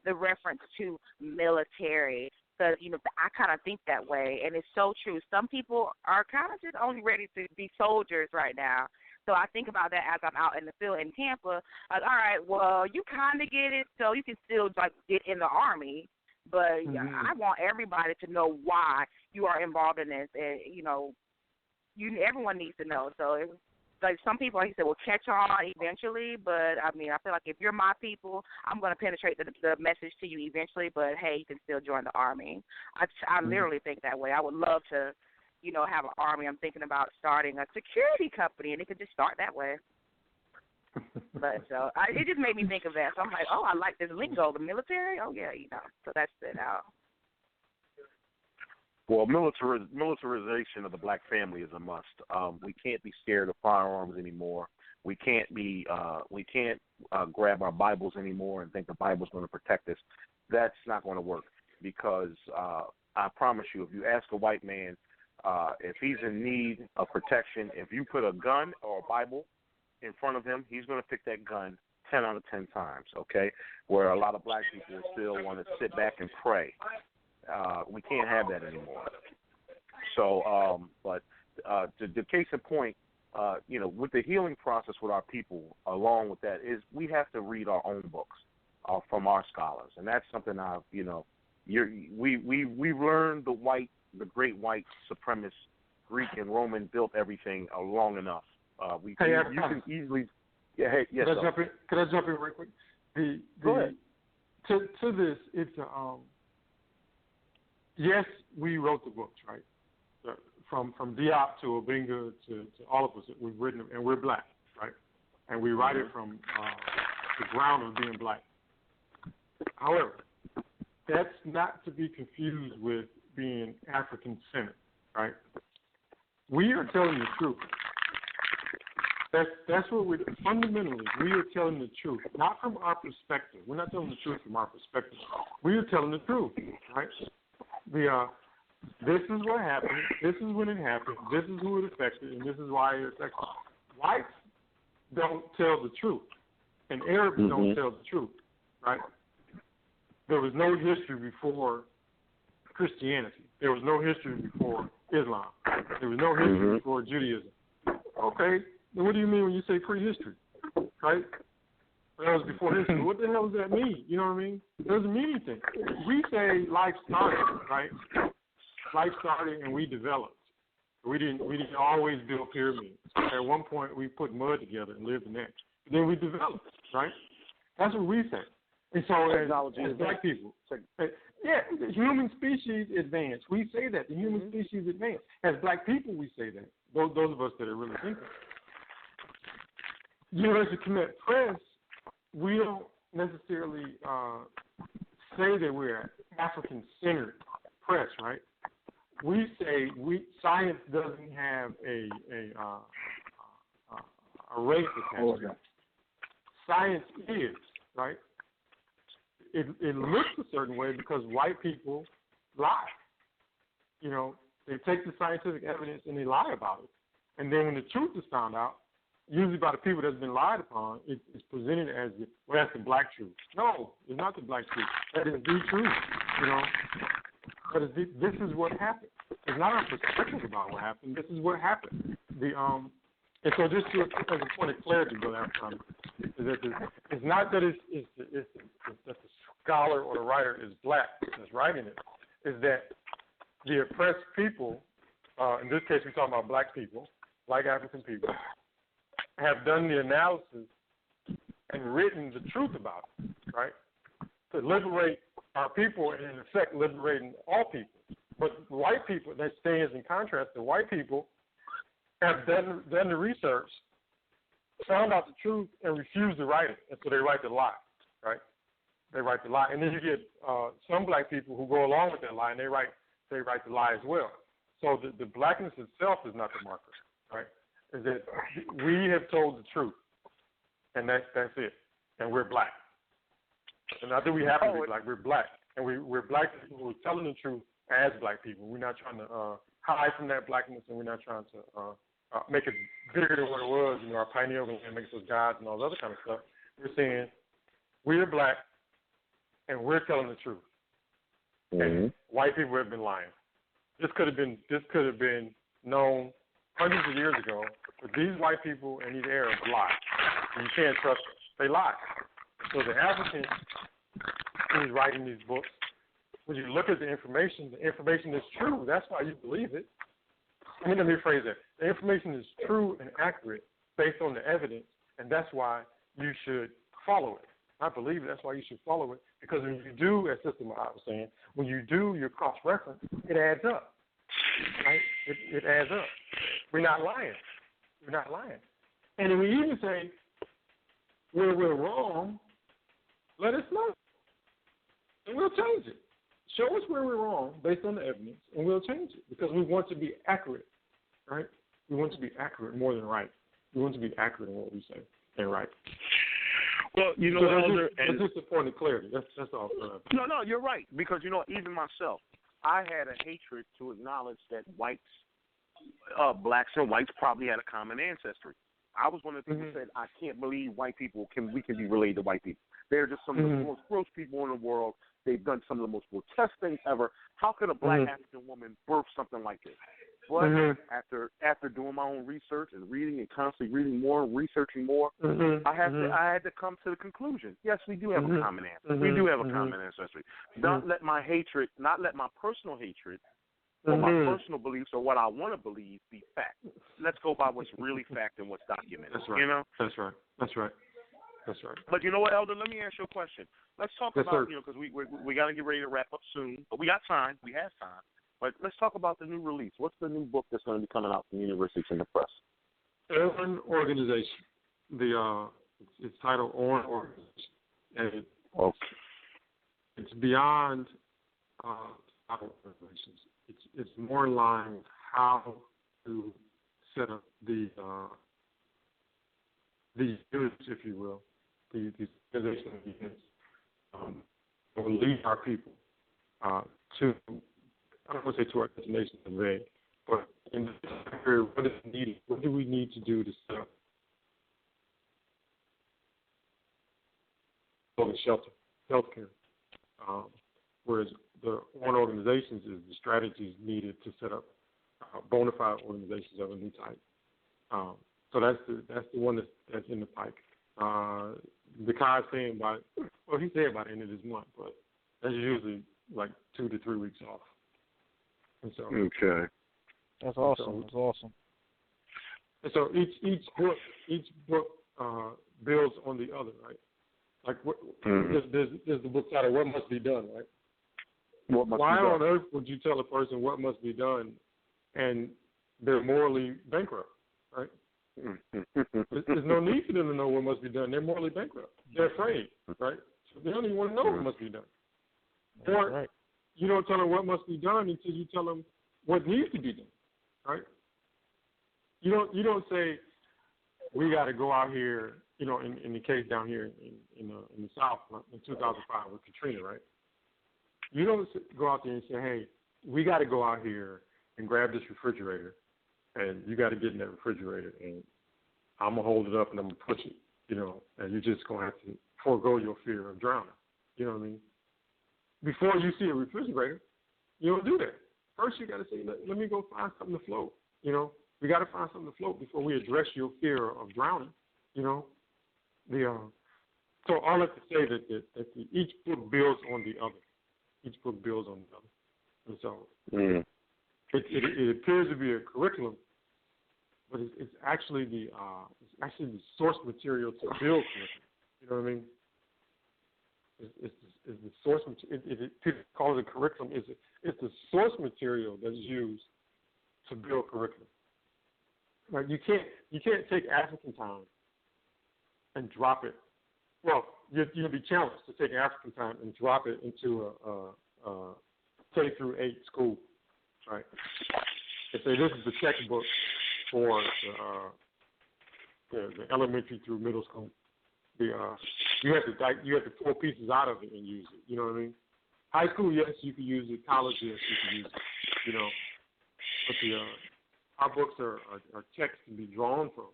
the reference to military. Because, I kind of think that way. And it's so true. Some people are kind of just only ready to be soldiers right now. So I think about that as I'm out in the field in Tampa. All right, well, you kind of get it, so you can still, get in the Army. But I want everybody to know why you are involved in this, and everyone needs to know. So, like some people, like you said, will catch on eventually. But I mean, I feel like if you're my people, I'm going to penetrate the message to you eventually. But hey, you can still join the Army. I literally think that way. I would love to, have an Army. I'm thinking about starting a security company, and it could just start that way. But it just made me think of that. So I'm like, oh, I like this lingo, the military. Oh yeah, So that's it out. Well, militarization of the black family is a must. We can't be scared of firearms anymore. We can't grab our Bibles anymore and think the Bible's going to protect us. That's not going to work because I promise you, if you ask a white man if he's in need of protection, if you put a gun or a Bible in front of him, he's going to pick that gun 10 out of 10 times, okay? Where a lot of black people still want to sit back and pray. We can't have that anymore. So, but the case in point, with the healing process with our people, along with that, is we have to read our own books from our scholars, and that's something we've learned the great white supremacist Greek and Roman built everything long enough. You can easily. Yeah. Hey. Yes. Could I jump in real quick? Go ahead. To this, it's yes, we wrote the books, right? From Diop to Obinga to all of us, we've written them, and we're black, right? And we write it from the ground of being black. However, that's not to be confused with being African-centered, right? We are telling the truth. That's what fundamentally, we are telling the truth, not from our perspective. We're not telling the truth from our perspective. We are telling the truth, right? This is what happened. This is when it happened. This is who it affected, and this is why it affected. Whites don't tell the truth, and Arabs don't tell the truth, right? There was no history before Christianity. There was no history before Islam. There was no history before Judaism. Okay, then what do you mean when you say prehistory, right? That was before history. What the hell does that mean? You know what I mean? It doesn't mean anything. We say life started, right? Life started and we developed. We didn't always build pyramids. At one point we put mud together and lived in that. Then we developed, right? That's what we say. And so as black people, the human species advanced. We say that. The human species advanced. As black people, we say that. Those of us that are really thinking. University of Kmt Press, we don't necessarily say that we're an African-centered press, right? We say science doesn't have a race attached to it. Science is, right? It looks a certain way because white people lie. They take the scientific evidence and they lie about it. And then when the truth is found out, usually by the people that's been lied upon, it's presented as, that's the black truth. No, it's not the black truth. That is the truth, But this is what happened. It's not our perspective about what happened. This is what happened. And so just as a point of clarity, Brother Afrikan, is that it's not that it's that the scholar or the writer is black that's writing it. Is that the oppressed people, in this case we're talking about black people, black African people, have done the analysis and written the truth about it, right? To liberate our people and in effect liberating all people. But white people, that stands in contrast to white people, have done the research, found out the truth, and refused to write it. And so they write the lie, right? They write the lie. And then you get some black people who go along with that lie, and they write the lie as well. So the blackness itself is not the marker, right? Is that we have told the truth, and that's it. And we're black. And not that we happen to be black, we're black. And we're black people who are telling the truth as black people. We're not trying to hide from that blackness, and we're not trying to make it bigger than what it was. Our pioneer was going to make us gods and all that other kind of stuff. We're saying we're black, and we're telling the truth. And white people have been lying. This could have been known hundreds of years ago, but these white people and these Arabs lie. And you can't trust them. They lie. So the African who's writing these books when you look at the information is true. That's why you believe it. Let me rephrase that. The information is true and accurate based on the evidence, and that's why you should follow it. I believe that's why you should follow it, because when you do, as Sister Maat was saying, when you do your cross-reference, it adds up, right? It adds up. We're not lying. And then we even say, where we're wrong, let us know, and we'll change it. Show us where we're wrong based on the evidence, and we'll change it, because we want to be accurate, right? We want to be accurate more than right. We want to be accurate in what we say and right. Well, you know, it's just a point of clarity. That's all. No, you're right, because, you know, even myself, I had a hatred to acknowledge that whites, blacks and whites probably had a common ancestry. I was one of the people who said, I can't believe white people can be related to white people. They're just some of the most gross people in the world. They've done some of the most grotesque things ever. How could a black African woman birth something like this? But after doing my own research and reading and constantly reading more and researching more, I had to come to the conclusion. Yes, we do have a common ancestry. We do have a common ancestry. Not let my personal hatred or my personal beliefs or what I want to believe be fact. Let's go by what's really fact and what's documented. That's right. You know? That's right. But you know what, Elder? Let me ask you a question. Let's talk about, you know, because we got to get ready to wrap up soon. But we got time. We have time. But let's talk about the new release. What's the new book that's going to be coming out from Kmt Press? On organization. It's titled On Organization, and it's beyond organizations. It's more in line with how to set up these units, if you will, these organizational units, will lead our people to. I don't want to say to our destination today, but in this period, what is needed? What do we need to do to set up shelter, healthcare? Whereas the one organizations is the strategies needed to set up bona fide organizations of a new type. So that's the one that's in the pike. Tdka is saying he said by the end of this month, but that's usually like 2 to 3 weeks off. So, okay, that's awesome. That's awesome. And so each book builds on the other, right? Like there's the book title, What Must Be Done, right? Why on earth would you tell a person what must be done, and they're morally bankrupt, right? There's no need for them to know what must be done. They're morally bankrupt. They're afraid, right? So they don't even want to know what must be done. Or right. You don't tell them what must be done until you tell them what needs to be done, right? You don't say we got to go out here, you know, in the case down here in the South in 2005 with Katrina, right? You don't go out there and say, hey, we got to go out here and grab this refrigerator, and you got to get in that refrigerator, and I'm gonna hold it up and I'm gonna push it, you know, and you're just gonna have to forego your fear of drowning. You know what I mean? Before you see a refrigerator, you don't do that. First, you got to say, let me go find something to float. You know, we got to find something to float before we address your fear of drowning. You know, so all I have to say that each book builds on the other. Each book builds on the other, and so it appears to be a curriculum, but it's actually the source material to build curriculum. You know what I mean? Is the source material. People call it a curriculum. It's the source material that's used to build curriculum. Right? You can't take African time and drop it. Well, you'll be challenged to take African time and drop it into a K through 8 school, right? And say this is the textbook for the elementary through middle school. You have to pull pieces out of it and use it. You know what I mean? High school, yes, you can use it. College, yes, you can use it. You know, but our books are texts to be drawn from,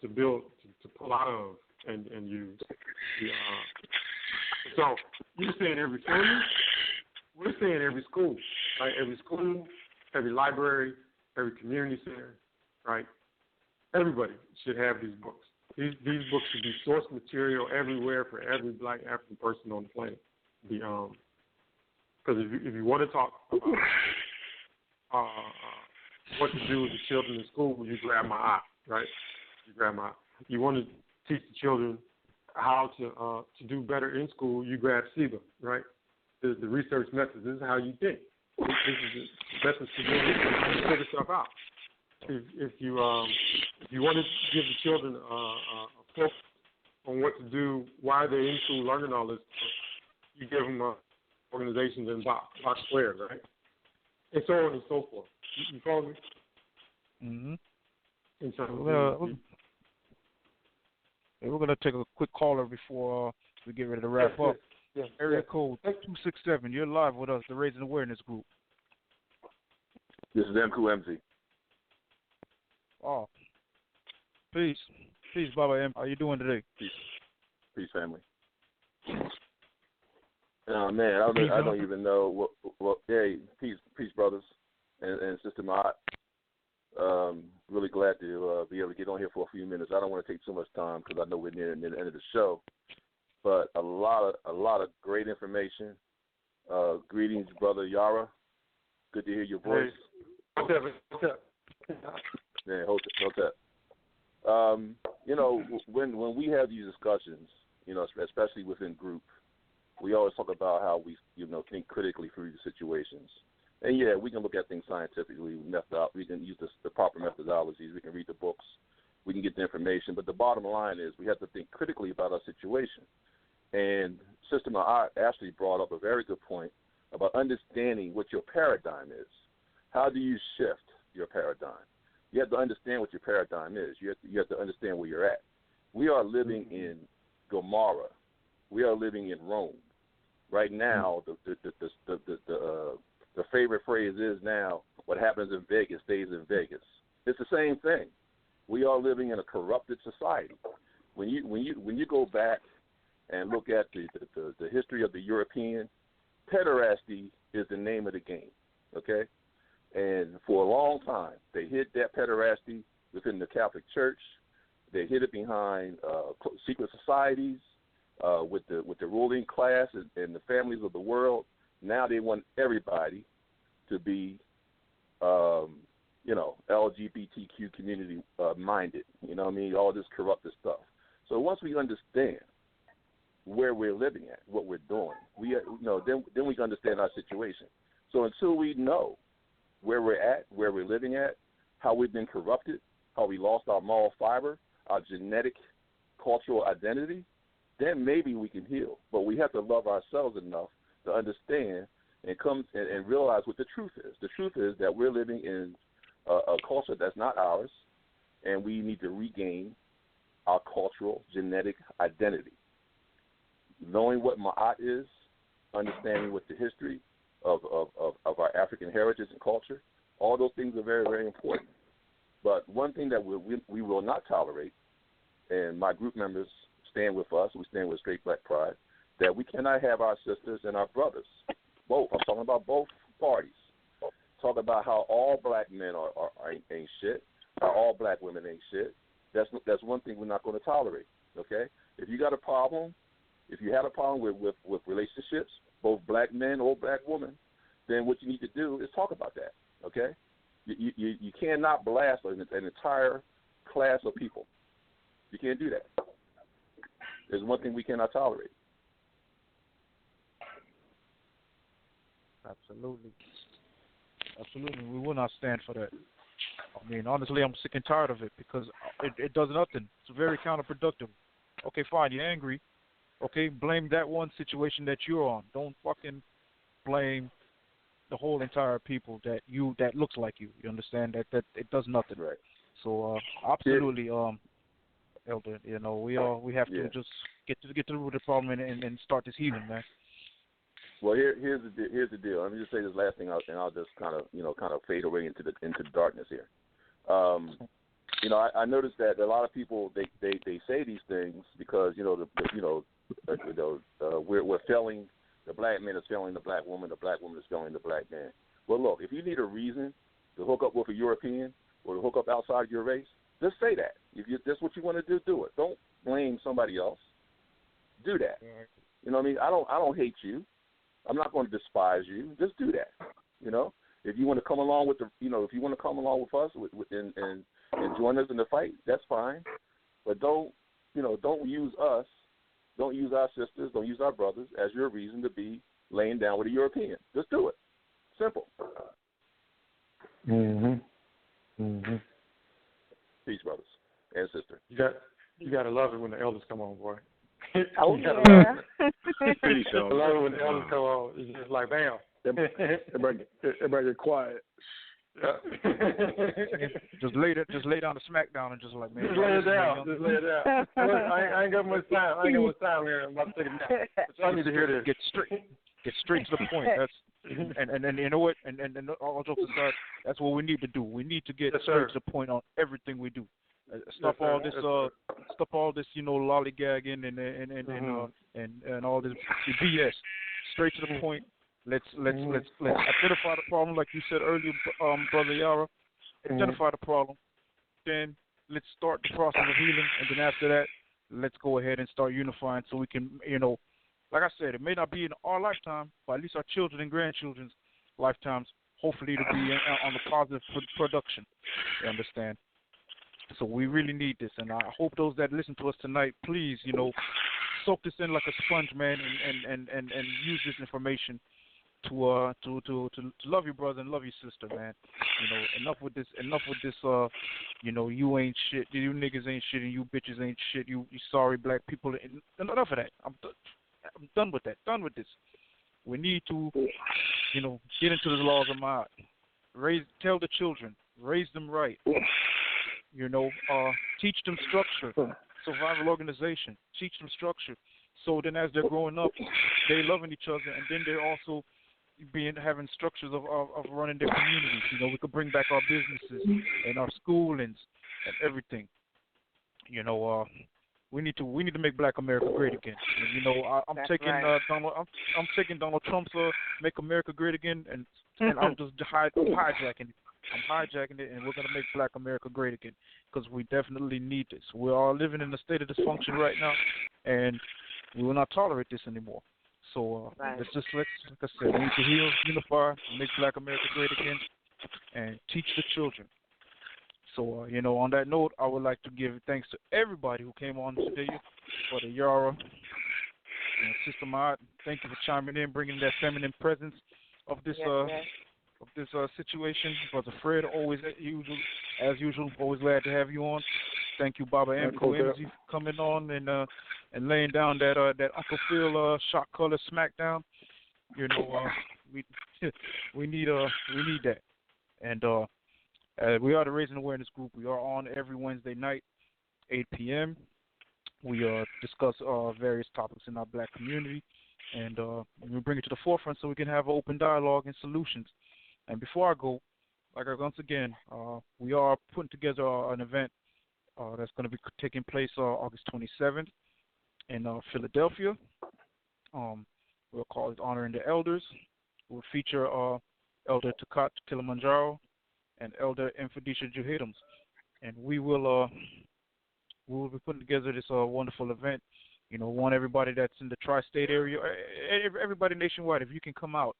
to build, to pull out of, and use. So you're saying every family, we're saying every school, right? Every school, every library, every community center, right? Everybody should have these books. These books should be source material everywhere for every black African person on the planet. Because if you want to talk about what to do with the children in school, you grab my eye, right? You grab my eye. You want to teach the children how to do better in school, you grab SIBA, right? The research methods. This is how you think. This is the methods to figure stuff out. If you want to give the children a focus on what to do, why they're in school learning all this stuff, you give them organizations in box squares, right? And so on and so forth. You follow me? Mm-hmm. And so, we're going to take a quick caller before we get ready to wrap up. Yes. Area code 267. You're live with us, the Raising Awareness Group. This is MQMZ. Oh. Peace, Baba M. How you doing today? Peace, family. Oh man, I don't even know what. Hey, peace, brothers and Sister Maat. Really glad to be able to get on here for a few minutes. I don't want to take too much time because I know we're near the end of the show. But a lot of great information. Greetings, brother Yara. Good to hear your voice. Hey. What's up? Yeah, Hotep. When we have these discussions, especially within group, we always talk about how we, think critically through the situations. And yeah, we can look at things scientifically. We can use the proper methodologies. We can read the books. We can get the information. But the bottom line is we have to think critically about our situation. And Sister Maat actually brought up a very good point about understanding what your paradigm is. How do you shift your paradigm? You have to understand what your paradigm is. You have to understand where you're at. We are living in Gomorrah. We are living in Rome. Right now, the favorite phrase is now, what happens in Vegas stays in Vegas. It's the same thing. We are living in a corrupted society. When you go back and look at the history of the European, pederasty is the name of the game, okay? And for a long time, they hid that pederasty within the Catholic Church. They hid it behind secret societies with the ruling class and the families of the world. Now they want everybody to be, LGBTQ community minded. You know what I mean? All this corrupted stuff. So once we understand where we're living at, what we're doing, then we can understand our situation. So until we know where we're at, where we're living at, how we've been corrupted, how we lost our moral fiber, our genetic, cultural identity, then maybe we can heal. But we have to love ourselves enough to understand and come and realize what the truth is. The truth is that we're living in a culture that's not ours, and we need to regain our cultural, genetic identity. Knowing what Ma'at is, understanding what the history of our African heritage and culture, all those things are very, very important. But one thing that we will not tolerate, and my group members stand with us, we stand with Straight Black Pride, that we cannot have our sisters and our brothers, both. I'm talking about both parties. Talk about how all black men ain't shit, how all black women ain't shit. That's one thing we're not going to tolerate, okay? If you got a problem, if you had a problem with relationships, both black men or black women, then what you need to do is talk about that, okay? You cannot blast an entire class of people. You can't do that. There's one thing we cannot tolerate. Absolutely. We will not stand for that. I mean, honestly, I'm sick and tired of it because it does nothing. It's very counterproductive. Okay, fine, you're angry. Okay, blame that one situation that you're on. Don't fucking blame the whole entire people that looks like you. You understand that it does nothing. Right. So absolutely, Elder. We have to just get to the root of the problem and start this healing, man. Well, here's the deal. Let me just say this last thing, and I'll just kind of fade away into the darkness here. I noticed that a lot of people they say these things because we're failing. The black man is failing the black woman is failing the black man. Well, look, if you need a reason to hook up with a European or to hook up outside your race, just say that. If that's what you want to do it. Don't blame somebody else. Do that. You know what I mean? I don't hate you. I'm not going to despise you. Just do that. You know, if you want to come along with if you want to come along with us and join us in the fight, that's fine. But don't use us, don't use our sisters, don't use our brothers as your reason to be laying down with a European. Just do it. Simple. Peace, brothers and sisters. You got to love it when the elders come on, boy. Oh, yeah. Peace, I love it when the elders come on. It's just like, bam. Everybody get quiet. Yeah. just lay down the smackdown and just like, man. Just lay it down. Look, I ain't got much time. Here. I'm about to take a nap. So I need to hear this. Get straight to the point. That's and you know what? And all jokes aside, that's what we need to do. We need to get straight to the point on everything we do. Stop all this lollygagging and all this BS. Straight to the point. Let's identify the problem, like you said earlier, Brother Yara. Identify the problem. Then let's start the process of healing, and then after that, let's go ahead and start unifying so we can, like I said, it may not be in our lifetime, but at least our children and grandchildren's lifetimes. Hopefully, it'll be on the positive production. You understand? So we really need this, and I hope those that listen to us tonight, please, soak this in like a sponge, man, and use this information to love your brother and love your sister, man. Enough with this. You ain't shit. You niggas ain't shit, and you bitches ain't shit. You sorry black people. Enough of that. I'm done with that. Done with this. We need to, get into the laws of Maat. Tell the children, raise them right. Teach them structure. Survival organization. Teach them structure. So then, as they're growing up, they loving each other, and then they're also having structures of running their communities. We could bring back our businesses and our schoolings and everything. We need to make Black America great again. And, I'm taking right. I'm taking Donald Trump's "Make America Great Again" and I'm just hijacking it. I'm hijacking it, and we're gonna make Black America great again because we definitely need this. We are living in a state of dysfunction right now, and we will not tolerate this anymore. So let's like I said, we need to heal, unify, make Black America great again, and teach the children. So, on that note, I would like to give thanks to everybody who came on today, Brother Yara and Sister Maat. Thank you for chiming in, bringing that feminine presence of this situation. Brother Fred, always as usual, always glad to have you on. Thank you, Baba M. for coming on and laying down that Uncle Phil shot color smackdown. We need that. And we are the Raising Awareness Group. We are on every Wednesday night, 8 p.m. We discuss various topics in our Black community, and we bring it to the forefront so we can have an open dialogue and solutions. And before I go, once again, we are putting together an event that's going to be taking place August 27th in Philadelphia. We'll call it Honoring the Elders. We'll feature Elder Tdka Maat Kilimanjaro and Elder Infidisha Juhadams. And we will be putting together this wonderful event. Want everybody that's in the tri-state area, everybody nationwide, if you can come out,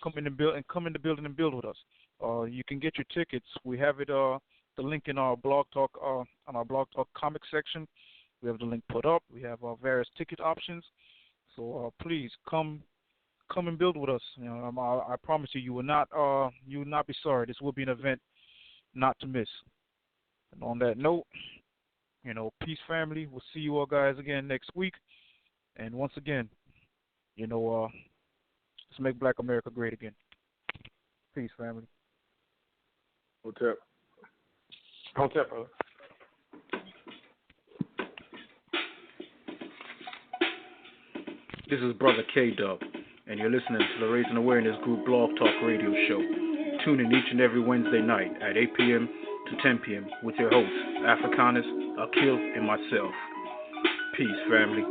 come in the building and build with us. You can get your tickets. We have it the link in our blog talk on our blog talk comic section. We have the link put up. We have various ticket options. So please come and build with us. I promise you, you will not be sorry. This will be an event not to miss. And on that note, peace, family. We'll see you all guys again next week. And once again, let's make Black America great again. Peace, family. Hotep. Hotep, brother. This is Brother K-Dub, and you're listening to the Raising Awareness Group Blog Talk Radio Show. Tune in each and every Wednesday night at 8 p.m. to 10 p.m. with your hosts, Afrikaners, Akil, and myself. Peace, family.